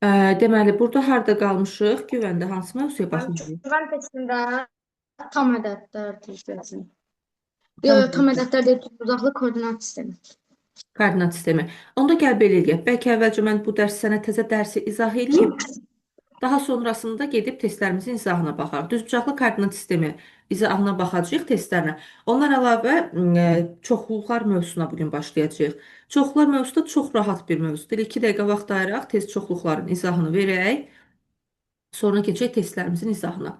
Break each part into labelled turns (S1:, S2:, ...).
S1: Deməli, burada harda qalmışıq? Güvəndə hansı mövzuya baxmalıyıq?
S2: Güvən testində tam ədədlər testləsin.
S1: Tam
S2: Tam ədədlər deyil, uzaqlı koordinat sistemi.
S1: koordinat sistemi. Onda gəl belə eləyək. Bəlkə əvvəlcə mən bu dərs sənə təzə dərsi izah eləyim. Daha sonrasında gedib testlərimizin izahına baxarıq. Düzbucaqlı koordinat sistemi izahına baxacağıq testlərinə. Ondan əlavə çoxluqlar mövzusuna bugün başlayacağıq. Çoxluqlar mövzusu da çox rahat bir mövzudur. 2 dəqiqə vaxt ayıraq, test çoxluqların izahını verək. Sonra keçək testlərimizin izahına.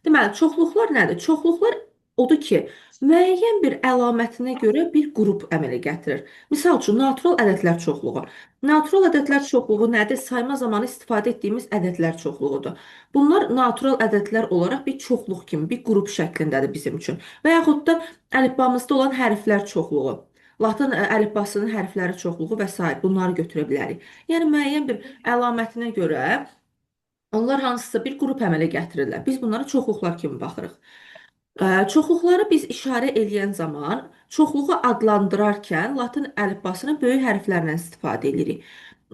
S1: Deməli, çoxluqlar nədir? Çoxluqlar odur ki, müəyyən bir əlamətinə görə bir qrup əmələ gətirir. Misal üçün, natural ədədlər çoxluğu. Natural ədədlər çoxluğu nədir? Sayma zamanı istifadə etdiyimiz ədədlər çoxluğudur. Bunlar natural ədədlər olaraq bir çoxluq kimi, bir qrup şəklindədir bizim üçün. Və yaxud da əlifbamızda olan hərflər çoxluğu. Latın əlifbasının hərfləri çoxluğu və s. bunları götürə bilərik. Yəni müəyyən bir əlamətinə görə onlar hansısa bir qrup əmələ gətirirlər. Biz bunlara çoxluqlar kimi baxırıq. Çoxluqları biz işarə eləyən zaman çoxluğu adlandırarkən latın əlifbasının böyük hərflərlə istifadə edirik.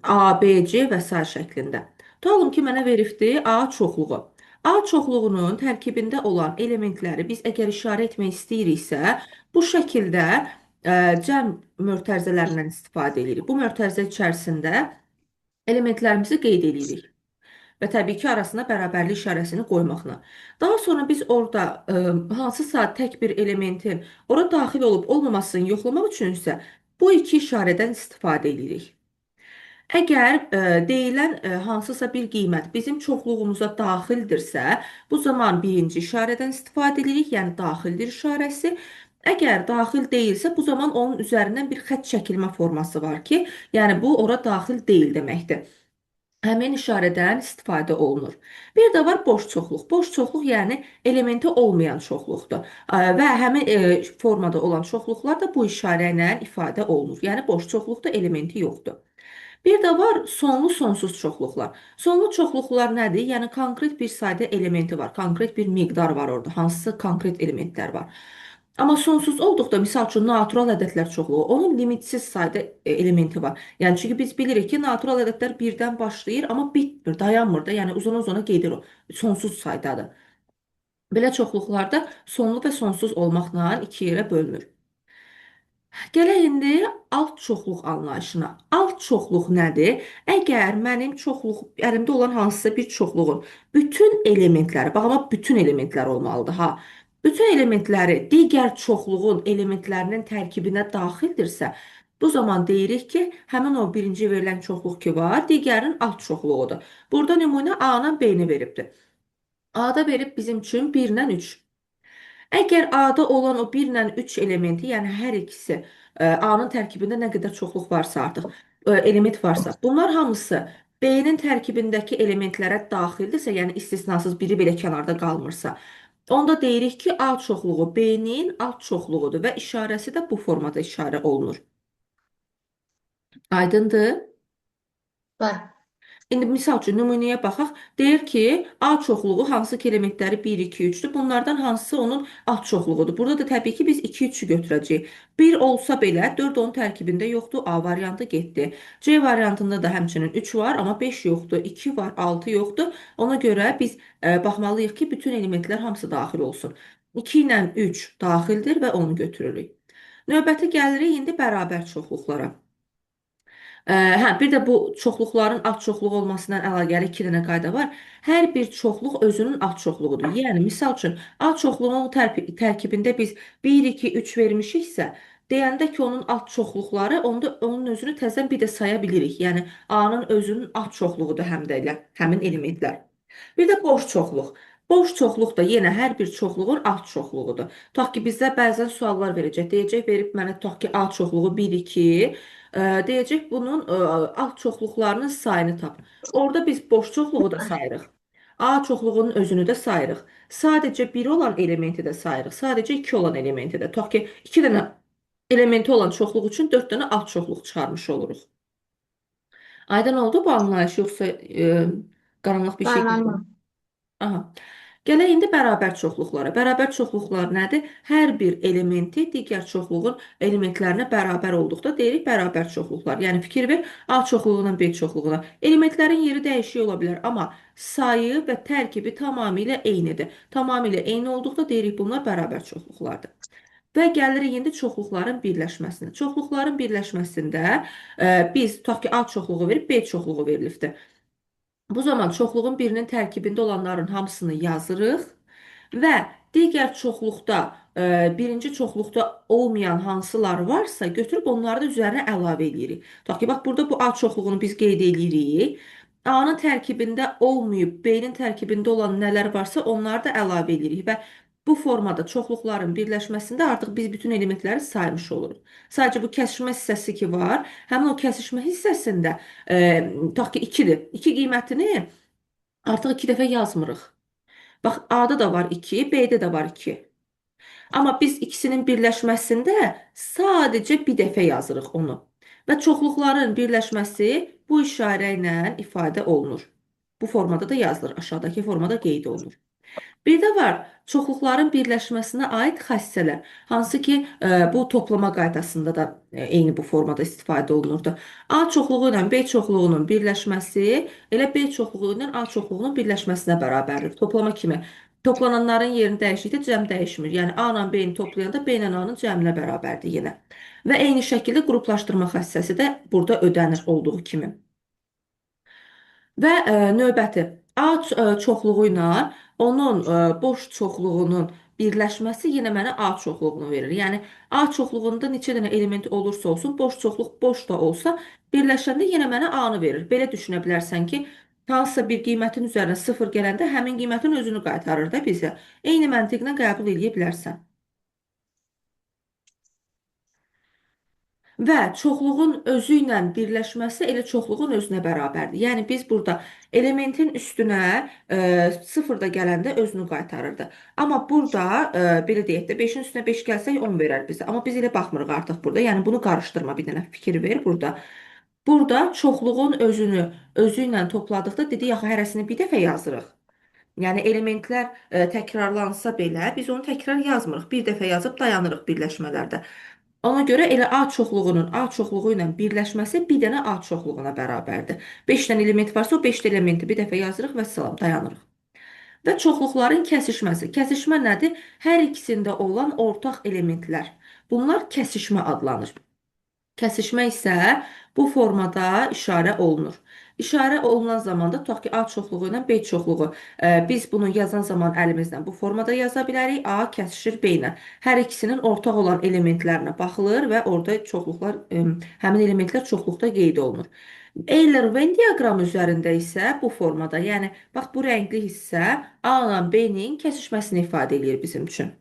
S1: A, B, C və s. şəklində. Tutalım ki, mənə veribdir A çoxluğu. A çoxluğunun tərkibində olan elementləri biz əgər işarə etmək istəyiriksə, bu şəkildə cəm mötərizələrindən istifadə edirik. Bu mötərizə içərisində elementlərimizi qeyd edirik. Və təbii ki, arasına bərabərlik işarəsini qoymaqla. Daha sonra biz orada hansısa tək bir elementin ora daxil olub olmamasını yoxlamaq üçün isə bu iki işarədən istifadə edirik. Əgər deyilən hansısa bir qiymət bizim çoxluğumuza daxildirsə, bu zaman birinci işarədən istifadə edirik, yəni daxildir işarəsi. Əgər daxil deyilsə, bu zaman onun üzərindən bir xətt çəkilmə forması var ki, yəni bu ora daxil deyil deməkdir. Həmin işarədən istifadə olunur. Bir də var boş çoxluq. Boş çoxluq yəni elementi olmayan çoxluqdur. Və həmin formada olan çoxluqlar da bu işarə ilə ifadə olunur. Yəni boş çoxluqda elementi yoxdur. Bir də var sonlu sonsuz çoxluqlar. Sonlu çoxluqlar nədir? Yəni konkret bir sayda elementi var. Konkret bir miqdar var orada. Hansısa konkret elementlər var. Amma sonsuz olduqda, misal üçün, natural ədədlər çoxluğu, onun limitsiz sayda elementi var. Yəni, çünki biz bilirik ki, natural ədədlər birdən başlayır, amma bitmir, dayanmır da, yəni uzun-uzuna gedir o, sonsuz saydadır. Belə çoxluqlarda sonlu və sonsuz olmaqla iki yerə bölünür. Gələk indi alt çoxluq anlayışına. Alt çoxluq nədir? Əgər mənim əlimdə olan hansısa bir çoxluğun bütün elementləri, bax amma bütün elementlər olmalıdır ha. Bütün elementləri digər çoxluğun elementlərinin tərkibinə daxildirsə, bu zaman deyirik ki, həmin o birinci verilən çoxluq ki var, digərinin alt çoxluğudur. Burada nümunə A-nın B-ni veribdir. A-da verib bizim üçün 1 ilə 3. Əgər A-da olan o 1 ilə 3 elementi, yəni hər ikisi A-nın tərkibində nə qədər çoxluq varsa artıq, element varsa, bunlar hamısı B-nin tərkibindəki elementlərə daxildirsə, yəni istisnasız biri belə kənarda qalmırsa, onda deyirik ki, A çoxluğu B-nin alt çoxluğudur və işarəsi də bu formada işarə olunur. Aydındır?
S2: Bəli.
S1: İndi misal üçün nümunəyə baxaq. Deyir ki, A çoxluğu hansı ki elementləri 1, 2, 3-dür. Bunlardan hansısı onun alt çoxluğudur. Burada da təbii ki biz 2, 3-ü götürəcəyik. 1 olsa belə 4 onun tərkibində yoxdur. A variantı getdi. C variantında da həmçinin 3 var, amma 5 yoxdur. 2 var, 6 yoxdur. Ona görə biz baxmalıyıq ki, bütün elementlər hamısı daxil olsun. 2 ilə 3 daxildir və onu götürürük. Növbəti gəlirik indi bərabər çoxluqlara. Hə, bir də bu çoxluqların alt çoxluğu olmasından əlaqəli iki dənə qayda var. Hər bir çoxluq özünün alt çoxluğudur. Yəni, misal üçün, alt çoxluğunun tərkibində biz 1, 2, 3 vermişiksə, deyəndə ki, onun alt çoxluqları, onda onun özünü təzədən bir də saya bilirik. Yəni, A-nın özünün alt çoxluğudur həm də elə, həmin elementlər. Bir də boş çoxluq. Boş çoxluq da yenə hər bir çoxluğun alt çoxluğudur. Tutaq ki, bizdə bəzən suallar verəcək. Deyəcək, verib mənə tutaq ki, alt çoxluğu 1, 2, deyəcək bunun alt çoxluqlarının sayını tap. Orada biz boş çoxluğu da sayırıq. A çoxluğunun özünü də sayırıq. Sadəcə 1 olan elementi də sayırıq. Sadəcə 2 olan elementi də. Tutaq ki, 2 dənə elementi olan çoxluq üçün 4 dənə alt çoxluq çıxarmış oluruq. Aydın oldu bu anlayış, yoxsa qaranlıq bir şey?
S2: Bəli,
S1: Aha. Gələk indi bərabər çoxluqlara. Bərabər çoxluqlar nədir? Hər bir elementi digər çoxluğun elementlərinə bərabər olduqda deyirik bərabər çoxluqlar. Yəni fikir ver A çoxluğuna B çoxluğuna. Elementlərin yeri dəyişik ola bilər, amma sayı və tərkibi tamamilə eynidir. Tamamilə eyni olduqda deyirik bunlar bərabər çoxluqlardır. Və gəlirik indi çoxluqların birləşməsinə. Çoxluqların birləşməsində biz tutaq ki A çoxluğu verib B çoxluğu verilibdir. Bu zaman çoxluğun birinin tərkibində olanların hamısını yazırıq və digər çoxluqda, birinci çoxluqda olmayan hansılar varsa götürüb onları da üzərinə əlavə edirik. Tutaq ki, bax burada bu A çoxluğunu biz qeyd edirik. A-nın tərkibində olmayıb, B-nin tərkibində olan nələr varsa onları da əlavə edirik və bu formada çoxluqların birləşməsində artıq biz bütün elementləri saymış oluruq. Sadəcə bu kəsişmə hissəsi ki var, həmin o kəsişmə hissəsində tutaq ki 2-dir. 2 qiymətini artıq 2 dəfə yazmırıq. Bax, A-da da var 2, B-də də var 2. Amma biz ikisinin birləşməsində sadəcə bir dəfə yazırıq onu. Və çoxluqların birləşməsi bu işarə ilə ifadə olunur. Bu formada da yazılır, aşağıdakı formada qeyd olunur. Bir də var çoxluqların birləşməsinə aid xassələr, hansı ki bu toplama qaydasında da eyni bu formada istifadə olunurdu. A çoxluğu ilə B çoxluğunun birləşməsi elə B çoxluğu ilə A çoxluğunun birləşməsinə bərabərdir. Toplama kimi. Toplananların yerini dəyişikdə cəm dəyişmir. Yəni A ilə B-ni toplayanda B ilə A-nın cəminə bərabərdir yenə. Və eyni şəkildə qruplaşdırma xassəsi də burada ödənir olduğu kimi. Və növbəti çoxluğu ilə onun boş çoxluğunun birləşməsi yenə mənə A çoxluğunu verir. Yəni A çoxluğunda neçə dənə element olursa olsun, boş çoxluq boş da olsa, birləşəndə yenə mənə A-nı verir. Belə düşünə bilərsən ki, hansısa bir qiymətin üzərinə 0 gələndə həmin qiymətin özünü qaytarır da bizə. Eyni məntiqlə qəbul edə bilərsən. Və çoxluğun özü ilə birləşməsi elə çoxluğun özünə bərabərdir. Yəni biz burada elementin üstünə 0 da gələndə özünü qaytarırdı. Amma burada belə deyək də 5-in üstünə 5 gəlsək 10 verər bizə. Amma biz elə baxmırıq artıq burada. Yəni bunu qarışdırma, bir dənə fikir ver burada. Burada çoxluğun özü ilə topladıqda dedik axı hərəsini bir dəfə yazırıq. Yəni elementlər təkrarlansa belə biz onu təkrar yazmırıq. Bir dəfə yazıb dayanırıq birləşmələrdə. Ona görə elə A çoxluğunun A çoxluğu ilə birləşməsi bir dənə A çoxluğuna bərabərdir. 5 dənə element varsa o 5 elementi bir dəfə yazırıq və salam dayanırıq. Və çoxluqların kəsişməsi. Kəsişmə nədir? Hər ikisində olan ortaq elementlər. Bunlar kəsişmə adlanır. Kəsişmə isə bu formada işarə olunur. İşarə olunan zamanda tutaq ki A çoxluğu ilə B çoxluğu. Biz bunu yazan zaman əlimizlə bu formada yaza bilərik. A kəsişir B ilə. Hər ikisinin ortaq olan elementlərinə baxılır və orada çoxluqlar, həmin elementlər çoxluqda qeyd olunur. Euler-Venn diaqramı üzərində isə bu formada, yəni bax bu rəngli hissə A ilə B-nin kəsişməsini ifadə edir bizim üçün.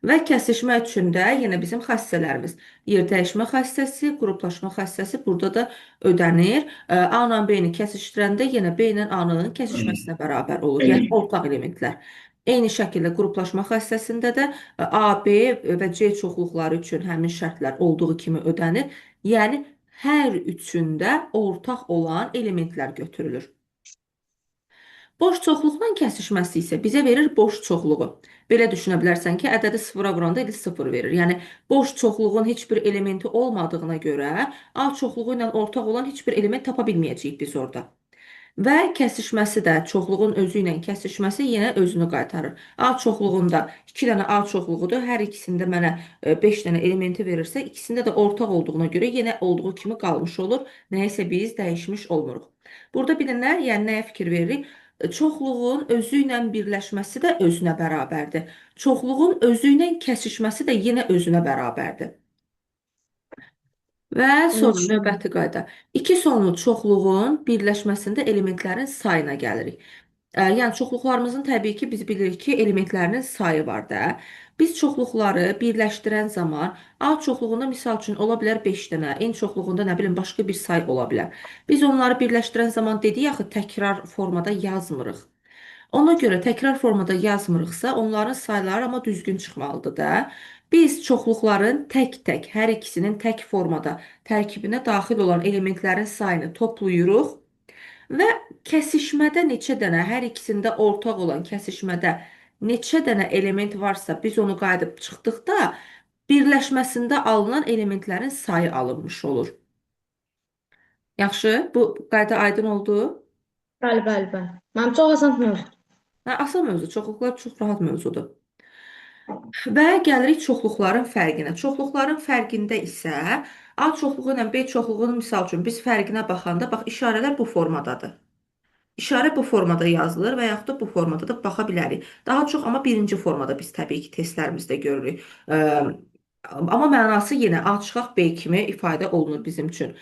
S1: Və kəsişmə üçün də yenə bizim xassələrimiz. Yer dəyişmə xassəsi, qruplaşma xassəsi burada da ödənir. A ilə B-ni kəsişdirəndə yenə B ilə A-nın kəsişməsinə bərabər olur. Yəni ortaq elementlər. Eyni şəkildə qruplaşma xassəsində də A, B və C çoxluqları üçün həmin şərtlər olduğu kimi ödənir. Yəni hər üçündə ortaq olan elementlər götürülür. Boş çoxluqla kəsişməsi isə bizə verir boş çoxluğu. Belə düşünə bilərsən ki, ədədi sıfıra vuranda elə 0 verir. Yəni boş çoxluğun heç bir elementi olmadığına görə A çoxluğu ilə ortaq olan heç bir element tapa bilməyəcəyik biz orada. Və kəsişməsi də çoxluğun özü ilə kəsişməsi yenə özünü qaytarır. A çoxluğunda 2 dənə A çoxluğudur. Hər ikisində mənə 5 dənə elementi verirsə, ikisində də ortaq olduğuna görə yenə olduğu kimi qalmış olur. Nəyisə biz dəyişmiş olmuruq. Burada bir dənə, yəni nəyə fikir veririk? Çoxluğun özü ilə birləşməsi də özünə bərabərdir. Çoxluğun özü ilə kəsişməsi də yenə özünə bərabərdir. Və sonra növbəti qayda. İki sonlu çoxluğun birləşməsində elementlərin sayına gəlirik. Yəni çoxluqlarımızın təbii ki biz bilirik ki elementlərinin sayı var da. Biz çoxluqları birləşdirən zaman A çoxluğunda misal üçün ola bilər 5 dənə, N çoxluğunda nə bilim başqa bir say ola bilər. Biz onları birləşdirən zaman dedik axı təkrar formada yazmırıq. Ona görə təkrar formada yazmırıqsa onların sayları amma düzgün çıxmalıdır da. Biz çoxluqların tək-tək, hər ikisinin tək formada tərkibinə daxil olan elementlərin sayını toplayırıq və kəsişmədə neçə dənə, hər ikisində ortaq olan kəsişmədə neçə dənə element varsa biz onu qayıdıb çıxdıqda birləşməsində alınan elementlərin sayı alınmış olur. Yaxşı, bu qayda aydın oldu.
S2: Bəli, bəli, bəli. Mənim çox asan mövzudur.
S1: Hə, asan mövzu, çoxluqlar çox rahat mövzudur. Və gəlirik çoxluqların fərqinə. Çoxluqların fərqində isə A çoxluğu ilə B çoxluğunun misal üçün biz fərqinə baxanda bax işarələr bu formadadır. İşarə bu formada yazılır və yaxud da bu formada da baxa bilərik. Daha çox amma birinci formada biz təbii ki testlərimizdə görürük. Amma mənası yenə A çıxaq B kimi ifadə olunur bizim üçün.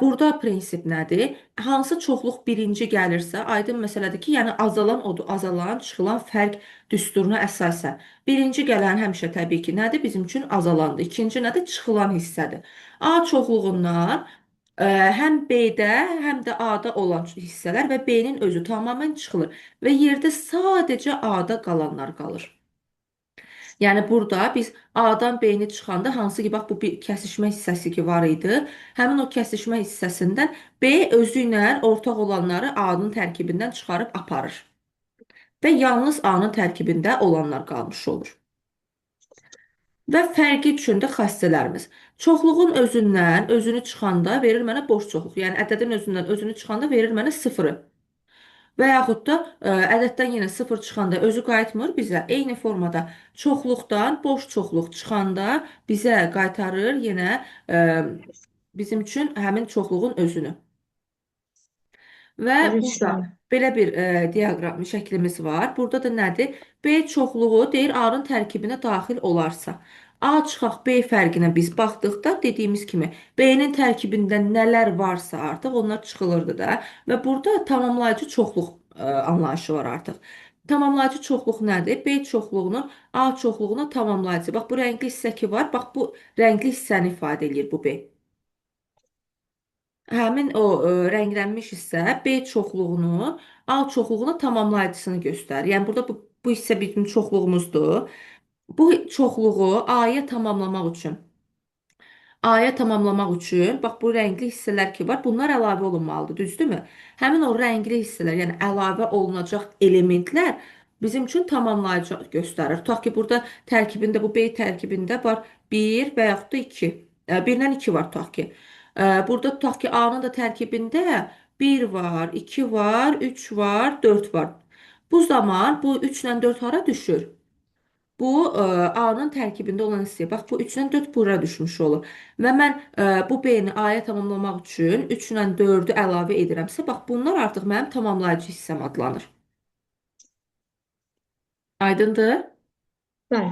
S1: Burada prinsip nədir? Hansı çoxluq birinci gəlirsə, aydın məsələdir ki, yəni azalan odur, azalan, çıxılan fərq düsturuna əsasən. Birinci gələn həmişə təbii ki, nədir? Bizim üçün azalandır. İkinci nədir? Çıxılan hissədir. A çoxluğundan həm B-də, həm də A-da olan hissələr və B-nin özü tamamilə çıxılır və yerdə sadəcə A-da qalanlar qalır. Yəni burada biz A-dan B-ni çıxanda hansı ki, bax bu bir kəsişmə hissəsi ki var idi. Həmin o kəsişmə hissəsindən B özü ilə ortaq olanları A-nın tərkibindən çıxarıb aparır. Və yalnız A-nın tərkibində olanlar qalmış olur. Və fərqi üçün də xassələrimiz. Çoxluğun özündən özünü çıxanda verir mənə boş çoxluq. Yəni ədədin özündən özünü çıxanda verir mənə sıfırı. Və yaxud da ədəddən yenə sıfır çıxanda özü qayıtmır bizə. Eyni formada çoxluqdan boş çoxluq çıxanda bizə qaytarır yenə bizim üçün həmin çoxluğun özünü. Və
S2: Başa
S1: burada
S2: düşdüm.
S1: belə bir diaqram şəklimiz var. Burada da nədir? B çoxluğu deyir A-nın tərkibinə daxil olarsa. A çıxaq B fərqinə biz baxdıqda dediyimiz kimi B-nin tərkibində nələr varsa artıq onlar çıxılırdı da və burada tamamlayıcı çoxluq anlayışı var artıq. Tamamlayıcı çoxluq nədir? B çoxluğunu A çoxluğuna tamamlayıcı. Bax bu rəngli hissə ki var. Bax bu rəngli hissəni ifadə edir bu B. Həmin o rənglənmiş hissə B çoxluğunu A çoxluğuna tamamlayıcısını göstərir. Yəni burada bu hissə bizim çoxluğumuzdur. Bu çoxluğu A'ya tamamlamaq üçün bax bu rəngli hissələr ki var, bunlar əlavə olunmalıdır, düzdürmü? Həmin o rəngli hissələr, yəni əlavə olunacaq elementlər bizim üçün tamamlayıcı göstərir. Tutaq ki, burada tərkibində, bu B tərkibində var 1 və yaxud da 2. 1-dən 2 var tutaq ki. Burada tutaq ki, A-nın da tərkibində 1 var, 2 var, 3 var, 4 var. Bu zaman bu 3 ilə 4 hara düşür? Bu A-nın tərkibində olan hissəyə. Bax bu 3-dən 4 bura düşmüş olur. Və mən bu B-ni A-ya tamamlamaq üçün 3 ilə 4-ü əlavə edirəmsə, bax bunlar artıq mənim tamamlayıcı hissəm adlanır. Aydındır?
S2: Bəli.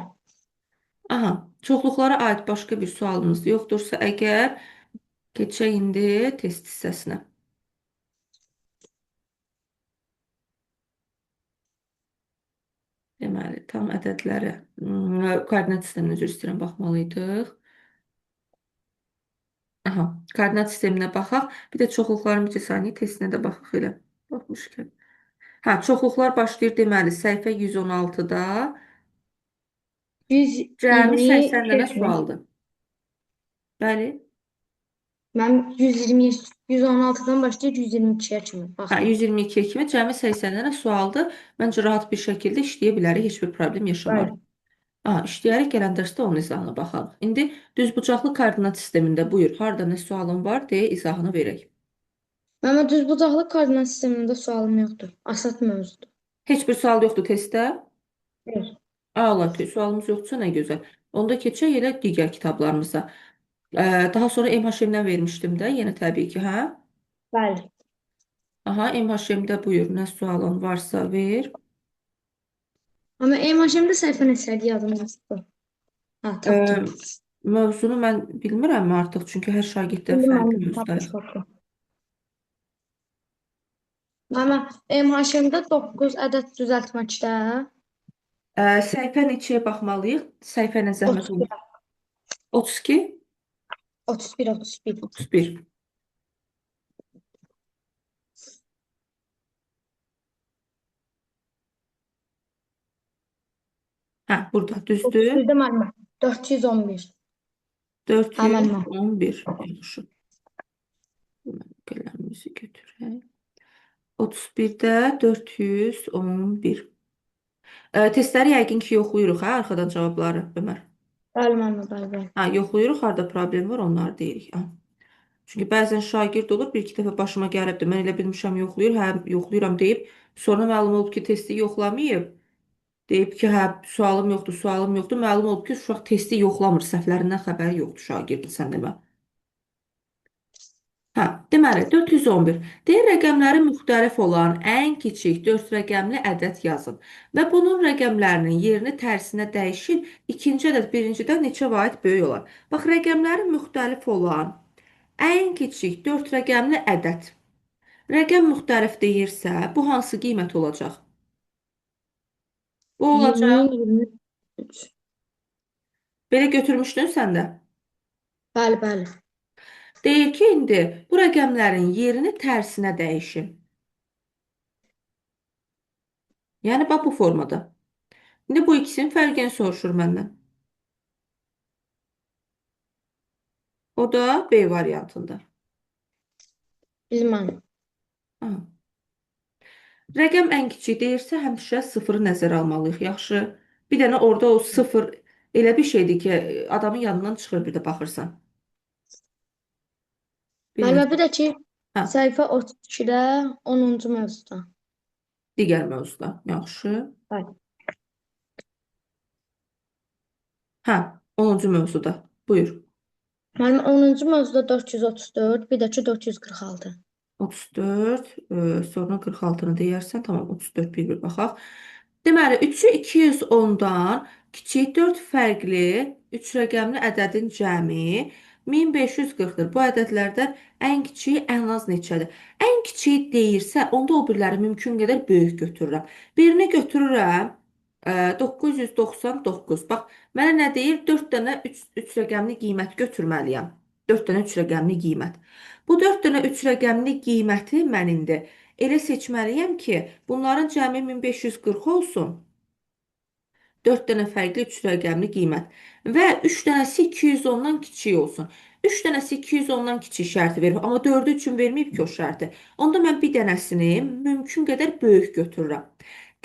S1: Aha, çoxluqlara aid başqa bir sualımız yoxdursa əgər keçək indi test hissəsinə. Deməli, tam ədədləri koordinat sisteminə üzr istəyirəm, baxmalıydıq. Aha, koordinat sisteminə baxaq. Bir də çoxluqların bir saniyə testinə də baxaq elə. Baxmışkən. Hə, çoxluqlar başlayır deməli səhifə 116-da cəmi 80 dənə
S2: 122 mi?
S1: sualdır. Bəli.
S2: Mən 120, 116-dan başlayıb 122-yə kimi
S1: Hə,
S2: baxıram.
S1: 122 kimi cəmi 80 dənə sualdır. Məncə rahat bir şəkildə işləyə bilərik, heç bir problem yaşamarıq.
S2: Bəli.
S1: Aha, işləyərək gələn dərsdə onun izahına baxarıq. İndi düzbucaqlı koordinat sistemində buyur, harda nə sualın var deyə izahını verək.
S2: Mənim düzbucaqlı koordinat sistemində sualım yoxdur. Asat mövzudur.
S1: Heç bir sual yoxdur testdə?
S2: Yox.
S1: Allah, sualımız yoxdursa nə gözəl. Onda keçək elə digər kitablarımıza. Daha sonra MHM-dən vermişdim də, yenə təbii ki, hə?
S2: Bəli.
S1: Aha, MHM-də buyur, nə sualın varsa ver.
S2: Amma MHM-də səhifə neçədir yadımdadır. Hə, tapdım.
S1: Mövzunu mən bilmirəm artıq, çünki hər şagirddən
S2: İndi
S1: fərqli
S2: mən
S1: mövzudayıq.
S2: tapdım. Amma MHM-də 9 ədəd düzəltməkdə
S1: Səhifə neçəyə baxmalıyıq? Səhifə nə zəhmət
S2: 31,
S1: olur? 32?
S2: 31, 31.
S1: 31. Hə, burada düzdür.
S2: 31-də müəllimə. 411. Hə, müəllimə.
S1: 411. Yaxşı. Qələmimizi götürək. 31-də 411. Testləri yəqin ki, yoxlayırıq, hə, arxadan cavabları, Ömər.
S2: Bəli, müəllimə, bəli, bəli.
S1: Hə, yoxlayırıq, harda problem var, onları deyirik. Hə. Çünki bəzən şagird olur, bir iki dəfə başıma gəlibdir. Mən elə bilmişəm yoxlayır, hə, yoxlayıram deyib, sonra məlum olub ki, testi yoxlamayıb. Deyib ki, hə, sualım yoxdur, sualım yoxdur. Məlum olub ki, uşaq testi yoxlamır, səhvlərindən xəbəri yoxdur şagirdin, sən demə. Hə, deməli 411. Deyir rəqəmləri müxtəlif olan ən kiçik 4 rəqəmli ədəd yazın və bunun rəqəmlərinin yerini tərsinə dəyişin. İkinci ədəd birincidən neçə vaid böyük olar? Bax, rəqəmləri müxtəlif olan ən kiçik 4 rəqəmli ədəd. Rəqəm müxtəlif deyirsə, bu hansı qiymət olacaq? Bu
S2: 20,
S1: olacaq.
S2: 23.
S1: Belə götürmüşdün sən də.
S2: Bəli, bəli.
S1: Deyir ki, indi bu rəqəmlərin yerini tərsinə dəyişin. Yəni bax bu formada. İndi bu ikisinin fərqini soruşur məndən. O da B variantında.
S2: Bilməm.
S1: Aha. Rəqəm ən kiçik deyirsə, həmişə sıfırı nəzərə almalıyıq. Yaxşı. Bir dənə orada o sıfır elə bir şeydir ki, adamın yanından çıxır bir də baxırsan.
S2: Müəllimə,
S1: Bilmirəm.
S2: bir də ki,
S1: Hə,
S2: səhifə 32-də 10-cu mövzuda.
S1: digər mövzuda. Yaxşı.
S2: Bəli.
S1: Hə, 10-cu mövzuda. Buyur.
S2: Müəllimə, 10-cu mövzuda 434, bir də ki 446.
S1: 34, sonra 46-nı deyərsən, tamam, 34 bir baxaq. Deməli, 3-ü 210-dan kiçik 4 fərqli 3 rəqəmli ədədin cəmi 1540-dır. Bu ədədlərdən ən kiçiyi ən az neçədir? Ən kiçiyi deyirsə, onda o birləri mümkün qədər böyük götürürəm. Birini götürürəm, 999. Bax, mənə nə deyir? 4 dənə 3 rəqəmli qiymət götürməliyəm. 4 dənə 3 rəqəmli qiymət. Bu 4 dənə 3 rəqəmli qiyməti mən indi elə seçməliyəm ki, bunların cəmi 1540 olsun. 4 dənə fərqli 3 rəqəmli qiymət və 3 dənəsi 210-dan kiçik olsun. 3 dənəsi 210-dan kiçik şərti verir, amma 4-ü üçün verməyib ki o şərti. Onda mən bir dənəsini mümkün qədər böyük götürürəm.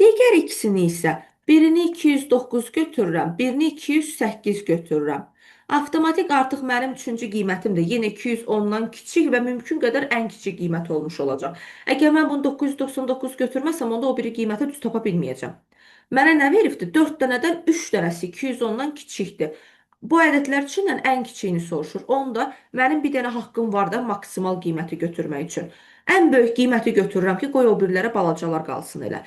S1: Digər ikisini isə birini 209 götürürəm, birini 208 götürürəm. Avtomatik artıq mənim üçüncü qiymətim də yenə 210-dan kiçik və mümkün qədər ən kiçik qiymət olmuş olacaq. Əgər mən bunu 999 götürməsəm, onda o biri qiymətə düz tapa bilməyəcəm. Mənə nə veribdir? 4 dənədən 3 dənəsi 210-dan kiçikdir. Bu ədədlər içindən ən kiçiyini soruşur. Onda mənim bir dənə haqqım var da maksimal qiyməti götürmək üçün. Ən böyük qiyməti götürürəm ki, qoy o birilərə balacalar qalsın elə.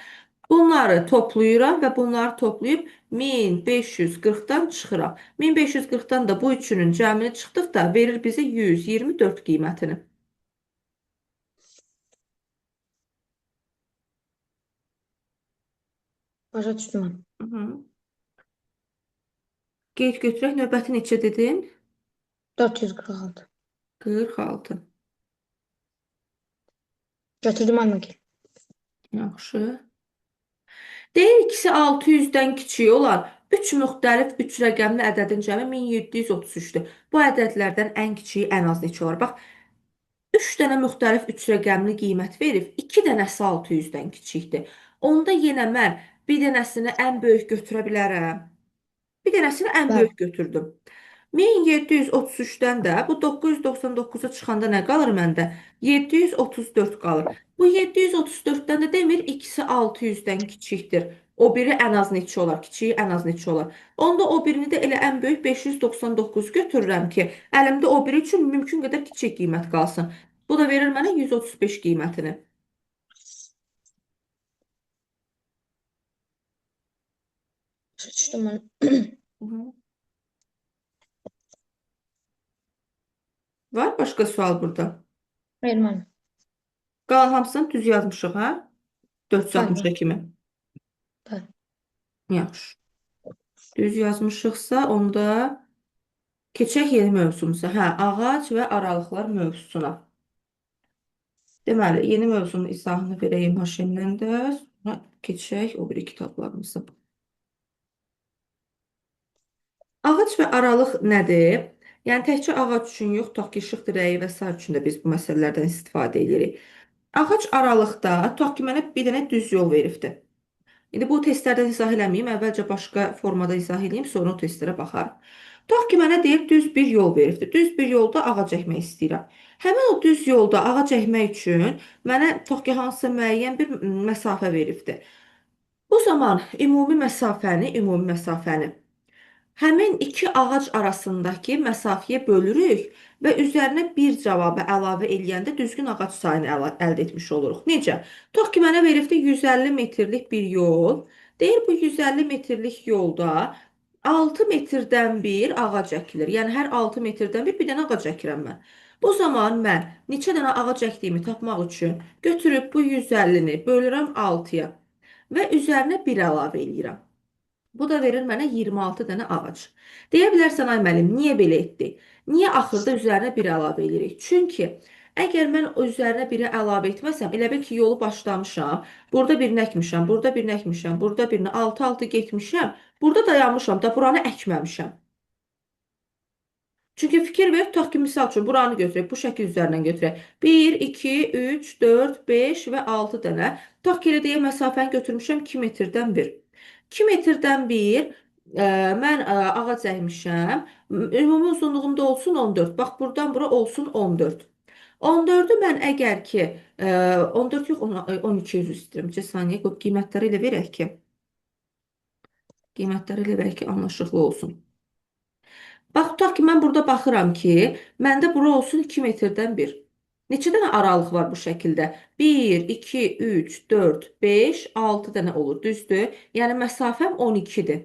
S1: Bunları toplayıram və bunları toplayıb 1540-dan çıxıram. 1540-dan da bu üçünün cəmini çıxdıqda verir bizə 124 qiymətini.
S2: Başa düşdüm.
S1: Hı -hı. Qeyd götürək, növbəti neçə dedin?
S2: 446.
S1: 46.
S2: Götürdüm müəllimə.
S1: Yaxşı. Deyir ikisi 600-dən kiçik olan 3 müxtəlif 3 rəqəmli ədədin cəmi 1733-dür. Bu ədədlərdən ən kiçiyi ən az neçə olar? Bax, 3 dənə müxtəlif 3 rəqəmli qiymət verib, 2 dənəsi 600-dən kiçikdir. Onda yenə mən bir dənəsini ən böyük götürə bilərəm. Bir dənəsini ən
S2: Bəli.
S1: böyük götürdüm. 1733-dən də bu 999-a çıxanda nə qalır məndə? 734 qalır. Bu 734-dən də demir ikisi 600-dən kiçikdir. O biri ən az neçə olar? Kiçiyi ən az neçə olar? Onda o birini də elə ən böyük 599 götürürəm ki, əlimdə o biri üçün mümkün qədər kiçik qiymət qalsın. Bu da verir mənə 135 qiymətini.
S2: Başa düşdüm müəllim.
S1: Hı -hı. Var başqa sual burada?
S2: Hayır müəllim.
S1: Qalan hamısını düz yazmışıq, hə?
S2: Bəli, bəli.
S1: 460-a kimi.
S2: Bəli.
S1: Yaxşı. Düz yazmışıqsa, onda keçək yeni mövzumuza. Hə, ağac və aralıqlar mövzusuna. Deməli, yeni mövzunun izahını verəyim Haşimdən də. Sonra keçək o biri kitablarımıza. Ağac və aralıq nədir? Yəni, təkcə ağac üçün yox, tutaq ki, işıq dirəyi və s. üçün də biz bu məsələlərdən istifadə edirik. Ağac aralıqda, tutaq ki, mənə bir dənə düz yol veribdir. İndi bu testlərdən izah eləməyim, əvvəlcə başqa formada izah edeyim, sonra o testlərə baxarıq. Tutaq ki, mənə deyir düz bir yol veribdir. Düz bir yolda ağac əkmək istəyirəm. Həmin o düz yolda ağac əkmək üçün mənə tutaq ki, hansısa müəyyən bir məsafə veribdir. Bu zaman ümumi məsafəni həmin iki ağac arasındakı məsafəyə bölürük və üzərinə bir cavabı əlavə eləyəndə düzgün ağac sayını əldə etmiş oluruq. Necə? Tutaq ki, mənə veribdi 150 metrlik bir yol. Deyir bu 150 metrlik yolda 6 metrdən bir ağac əkilir. Yəni hər 6 metrdən bir dənə ağac əkirəm mən. Bu zaman mən neçə dənə ağac əkdiyimi tapmaq üçün götürüb bu 150-ni bölürəm 6-ya və üzərinə 1 əlavə eləyirəm. Bu da verir mənə 26 dənə ağac. Deyə bilərsən, ay müəllim, niyə belə etdi? Niyə axırda üzərinə bir əlavə edirik? Çünki əgər mən o üzərinə biri əlavə etməsəm, elə bil ki, yolu başlamışam, burada birini əkmişəm, burada birini əkmişəm, burada birini 6-6 getmişəm, burada dayanmışam da buranı əkməmişəm. Çünki fikir ver, tutaq ki, misal üçün buranı götürək, bu şəkil üzərindən götürək. 1, 2, 3, 4, 5 və 6 dənə. Tutaq ki, elə deyə məsafəni götürmüşəm 2 metrdən 1. 2 metrdən 1 mən ağac əkmişəm. Ümumi uzunluğumda olsun 14. Bax, buradan bura olsun 14. 14-ü mən əgər ki, 14 yox, 12 üzr istəyirəm. 2 saniyə qoyub qiymətləri elə verək ki, anlaşıqlı olsun. Bax, tutaq ki, mən burada baxıram ki, məndə bura olsun 2 metrdən 1. Neçə dənə aralıq var bu şəkildə? 1, 2, 3, 4, 5, 6 dənə olur, düzdür? Yəni məsafəm 12-dir.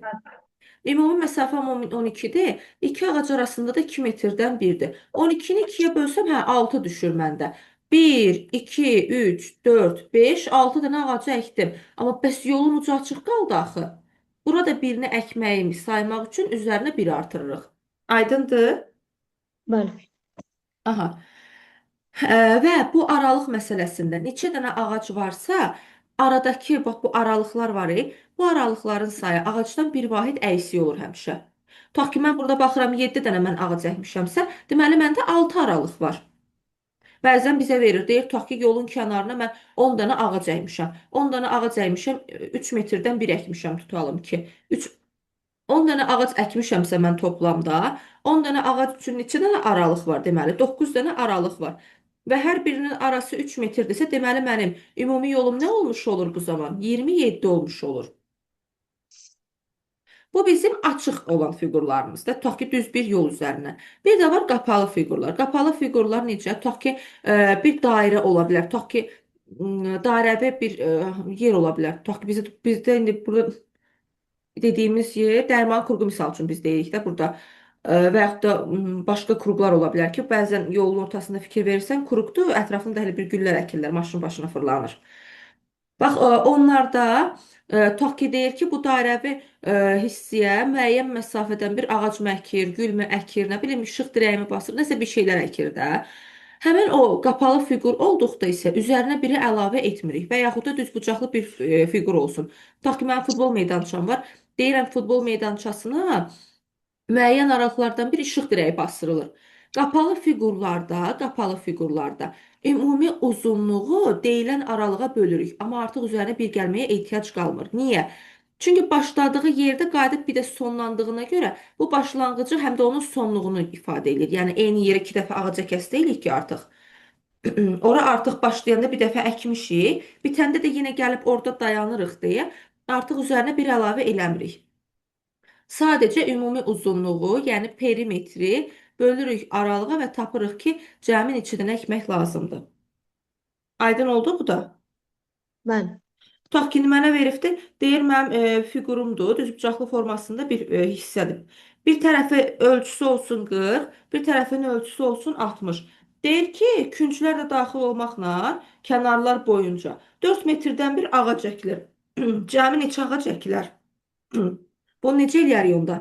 S1: Ümumi məsafəm 12-dir. İki ağac arasında da 2 metrdən 1-dir. 12-ni 2-yə bölsəm, 6 düşür məndə. 1, 2, 3, 4, 5, 6 dənə ağacı əkdim. Amma bəs yolun ucu açıq qaldı axı. Burada birini əkməyimi saymaq üçün üzərinə 1 artırırıq. Aydındır?
S2: Bəli.
S1: Aha. Və bu aralıq məsələsində neçə dənə ağac varsa, aradakı, bax bu aralıqlar var, bu aralıqların sayı ağacdan bir vahid əksik olur həmişə. Tutaq ki, mən burada baxıram 7 dənə mən ağac əkmişəmsə, deməli məndə 6 aralıq var. Bəzən bizə verir, deyir, tutaq ki, yolun kənarına mən 10 dənə ağac əkmişəm. 10 dənə ağac əkmişəm, 3 metrdən 1 əkmişəm, tutalım ki. 10 dənə ağac əkmişəmsə mən toplamda, 10 dənə ağac üçün neçə dənə aralıq var deməli? 9 dənə aralıq var. Və hər birinin arası 3 metrdirsə, deməli mənim ümumi yolum nə olmuş olur bu zaman? 27 olmuş olur. Bu bizim açıq olan fiqurlarımızda. Tutaq ki, düz bir yol üzərinə. Bir də var qapalı fiqurlar. Qapalı fiqurlar necə? Tutaq ki, bir dairə ola bilər. Tutaq ki, dairəvi bir yer ola bilər. Tutaq ki, bizdə indi burada dediyimiz yer dərman kruqu misal üçün biz deyirik də burada. Və yaxud da başqa kruqlar ola bilər ki, bəzən yolun ortasında fikir verirsən, kruqdur, ətrafında hələ bir güllər əkirlər, maşın başına fırlanır. Bax, onlarda tutaq ki, deyir ki, bu dairəvi hissəyə müəyyən məsafədən bir ağac mı əkir, gül mü əkir, nə bilim, işıq dirəyimi basır, nəsə bir şeylər əkir də. Həmin o qapalı fiqur olduqda isə üzərinə biri əlavə etmirik və yaxud da düzbucaqlı bir fiqur olsun. Tutaq ki, mənim futbol meydançam var. Deyirəm futbol meydançasına müəyyən aralıqlardan bir işıq dirəyi basdırılır. Qapalı fiqurlarda ümumi uzunluğu deyilən aralığa bölürük. Amma artıq üzərinə bir gəlməyə ehtiyac qalmır. Niyə? Çünki başladığı yerdə qayıdıb bir də sonlandığına görə bu başlanğıcı həm də onun sonluğunu ifadə edir. Yəni eyni yerə iki dəfə ağac əkəsi deyilik ki artıq. Ora artıq başlayanda bir dəfə əkmişik, bitəndə də yenə gəlib orada dayanırıq deyə artıq üzərinə bir əlavə eləmirik. Sadəcə ümumi uzunluğu, yəni perimetri bölürük aralığa və tapırıq ki, cəmi neçə dənə əkmək lazımdır. Aydın oldu bu da?
S2: Bəli.
S1: Tutaq ki, mənə veribdi, deyir mənim fiqurumdur, düzbucaqlı formasında bir hissədir. Bir tərəfi ölçüsü olsun 40, bir tərəfin ölçüsü olsun 60. Deyir ki, künclər də daxil olmaqla kənarlar boyunca 4 metrdən bir ağac əkilir. Cəmi neçə ağac əkilər? Bunu necə eləyərik onda?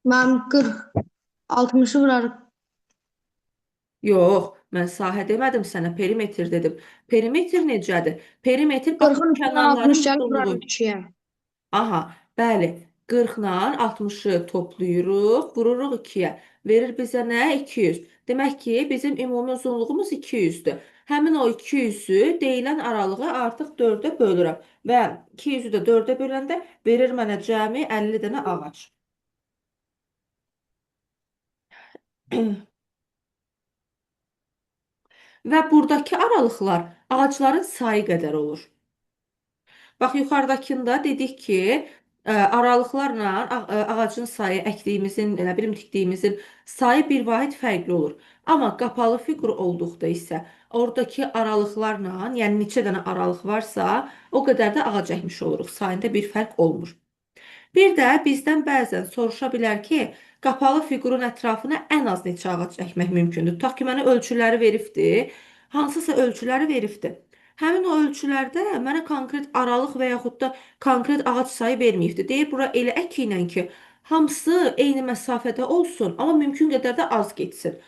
S2: Mənim 40, 60-ı vurarıq.
S1: Yox, mən sahə demədim sənə, perimetr dedim. Perimetr necədir? Perimetr bax
S2: 40-ın üstünə
S1: kənarların
S2: 60 gəlib
S1: uzunluğu.
S2: vurarıq 2-yə.
S1: Aha, bəli. 40-la 60-ı toplayırıq, vururuq 2-yə. Verir bizə nə? 200. Demək ki, bizim ümumi uzunluğumuz 200-dür. Həmin o 200-ü deyilən aralığı artıq 4-ə bölürəm. Və 200-ü də 4-ə böləndə verir mənə cəmi 50 dənə ağac. Və buradakı aralıqlar ağacların sayı qədər olur. Bax, yuxarıdakında dedik ki, aralıqlarla ağacın sayı, əkdiyimizin, nə bilim, tikdiyimizin sayı bir vahid fərqli olur. Amma qapalı fiqur olduqda isə oradakı aralıqlarla, yəni neçə dənə aralıq varsa, o qədər də ağac əkmiş oluruq. Sayında bir fərq olmur. Bir də bizdən bəzən soruşa bilər ki, qapalı fiqurun ətrafına ən az neçə ağac əkmək mümkündür? Tutaq ki, mənə ölçüləri veribdi, hansısa ölçüləri veribdi. Həmin o ölçülərdə mənə konkret aralıq və yaxud da konkret ağac sayı verməyibdi. Deyir, bura elə əkin ki, hamısı eyni məsafədə olsun, amma mümkün qədər də az getsin.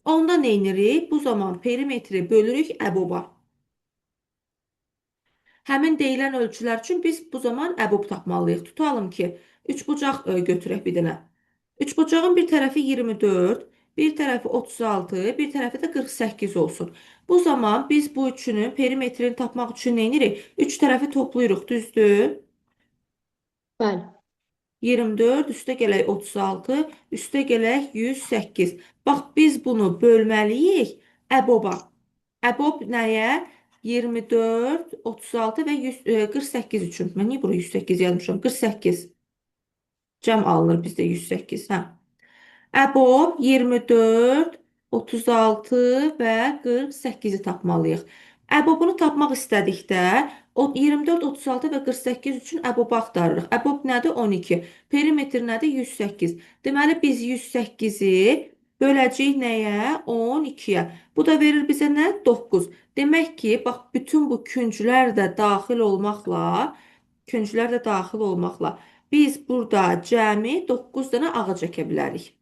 S1: Onda nə edirik? Bu zaman perimetri bölürük əbuba. Həmin deyilən ölçülər üçün biz bu zaman əbub tapmalıyıq. Tutalım ki, üçbucaq götürək bir dənə. Üçbucağın bir tərəfi 24, bir tərəfi 36, bir tərəfi də 48 olsun. Bu zaman biz bu üçünün perimetrini tapmaq üçün nə edirik? Üç tərəfi toplayırıq, düzdür?
S2: Bəli.
S1: 24, üstə gələk 36, üstə gələk 108. Bax, biz bunu bölməliyik əboba. Əbob nəyə? 24, 36 və 100, 48 üçün. Mən niyə bura 108 yazmışam? 48. Cəm alınır bizdə 108. Hə. Əbob 24, 36 və 48-i tapmalıyıq. Əbobunu tapmaq istədikdə 24, 36 və 48 üçün əbobu axtarırıq. Əbob nədir? 12. Perimetr nədir? 108. Deməli biz 108-i böləcəyik nəyə? 12-yə. Bu da verir bizə nə? 9. Demək ki, bax, bütün bu künclər də daxil olmaqla biz burada cəmi 9 dənə ağac əkə bilərik.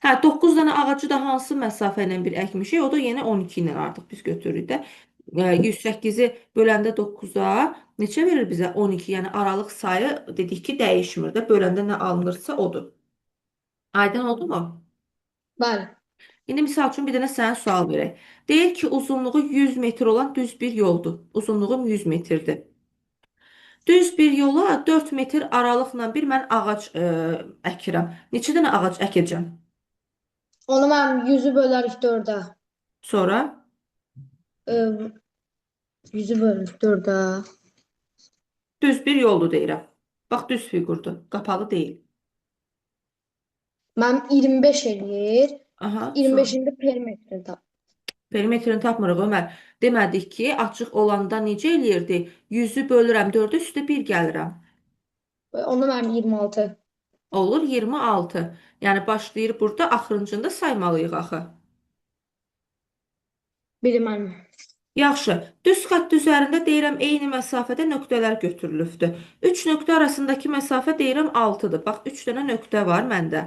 S1: Hə, 9 dənə ağacı da hansı məsafə ilə bir əkmişik? O da yenə 12 ilə artıq biz götürürük də. 108-i böləndə 9-a neçə verir bizə? 12. Yəni aralıq sayı dedik ki, dəyişmir də. Böləndə nə alınırsa odur. Aydın oldu mu?
S2: Bəli.
S1: İndi misal üçün bir dənə sənə sual verək. Deyir ki, uzunluğu 100 metr olan düz bir yoldur. Uzunluğum 100 metrdir. Düz bir yola 4 metr aralıqla bir mən ağac əkirəm. Neçə dənə ağac əkəcəm?
S2: Onu mən 100-ü bölərik 4-ə.
S1: Sonra
S2: 100-ü bölürük 4-ə.
S1: düz bir yoldu deyirəm. Bax, düz fiqurdur. Qapalı deyil.
S2: Mənim 25 eləyir.
S1: Aha, sonra.
S2: 25-ində perimetri tap.
S1: Perimetrini tapmırıq Ömər. Demədik ki, açıq olanda necə eləyirdi? 100-ü bölürəm 4-ə, üstə 1 gəlirəm.
S2: Onda mənim 26.
S1: Olur 26. Yəni başlayır burada, axırıncında saymalıyıq axı.
S2: Biri mənim.
S1: Yaxşı. Düz xətt üzərində deyirəm eyni məsafədə nöqtələr götürülübdür. 3 nöqtə arasındakı məsafə deyirəm 6-dır. Bax, 3 dənə nöqtə var məndə.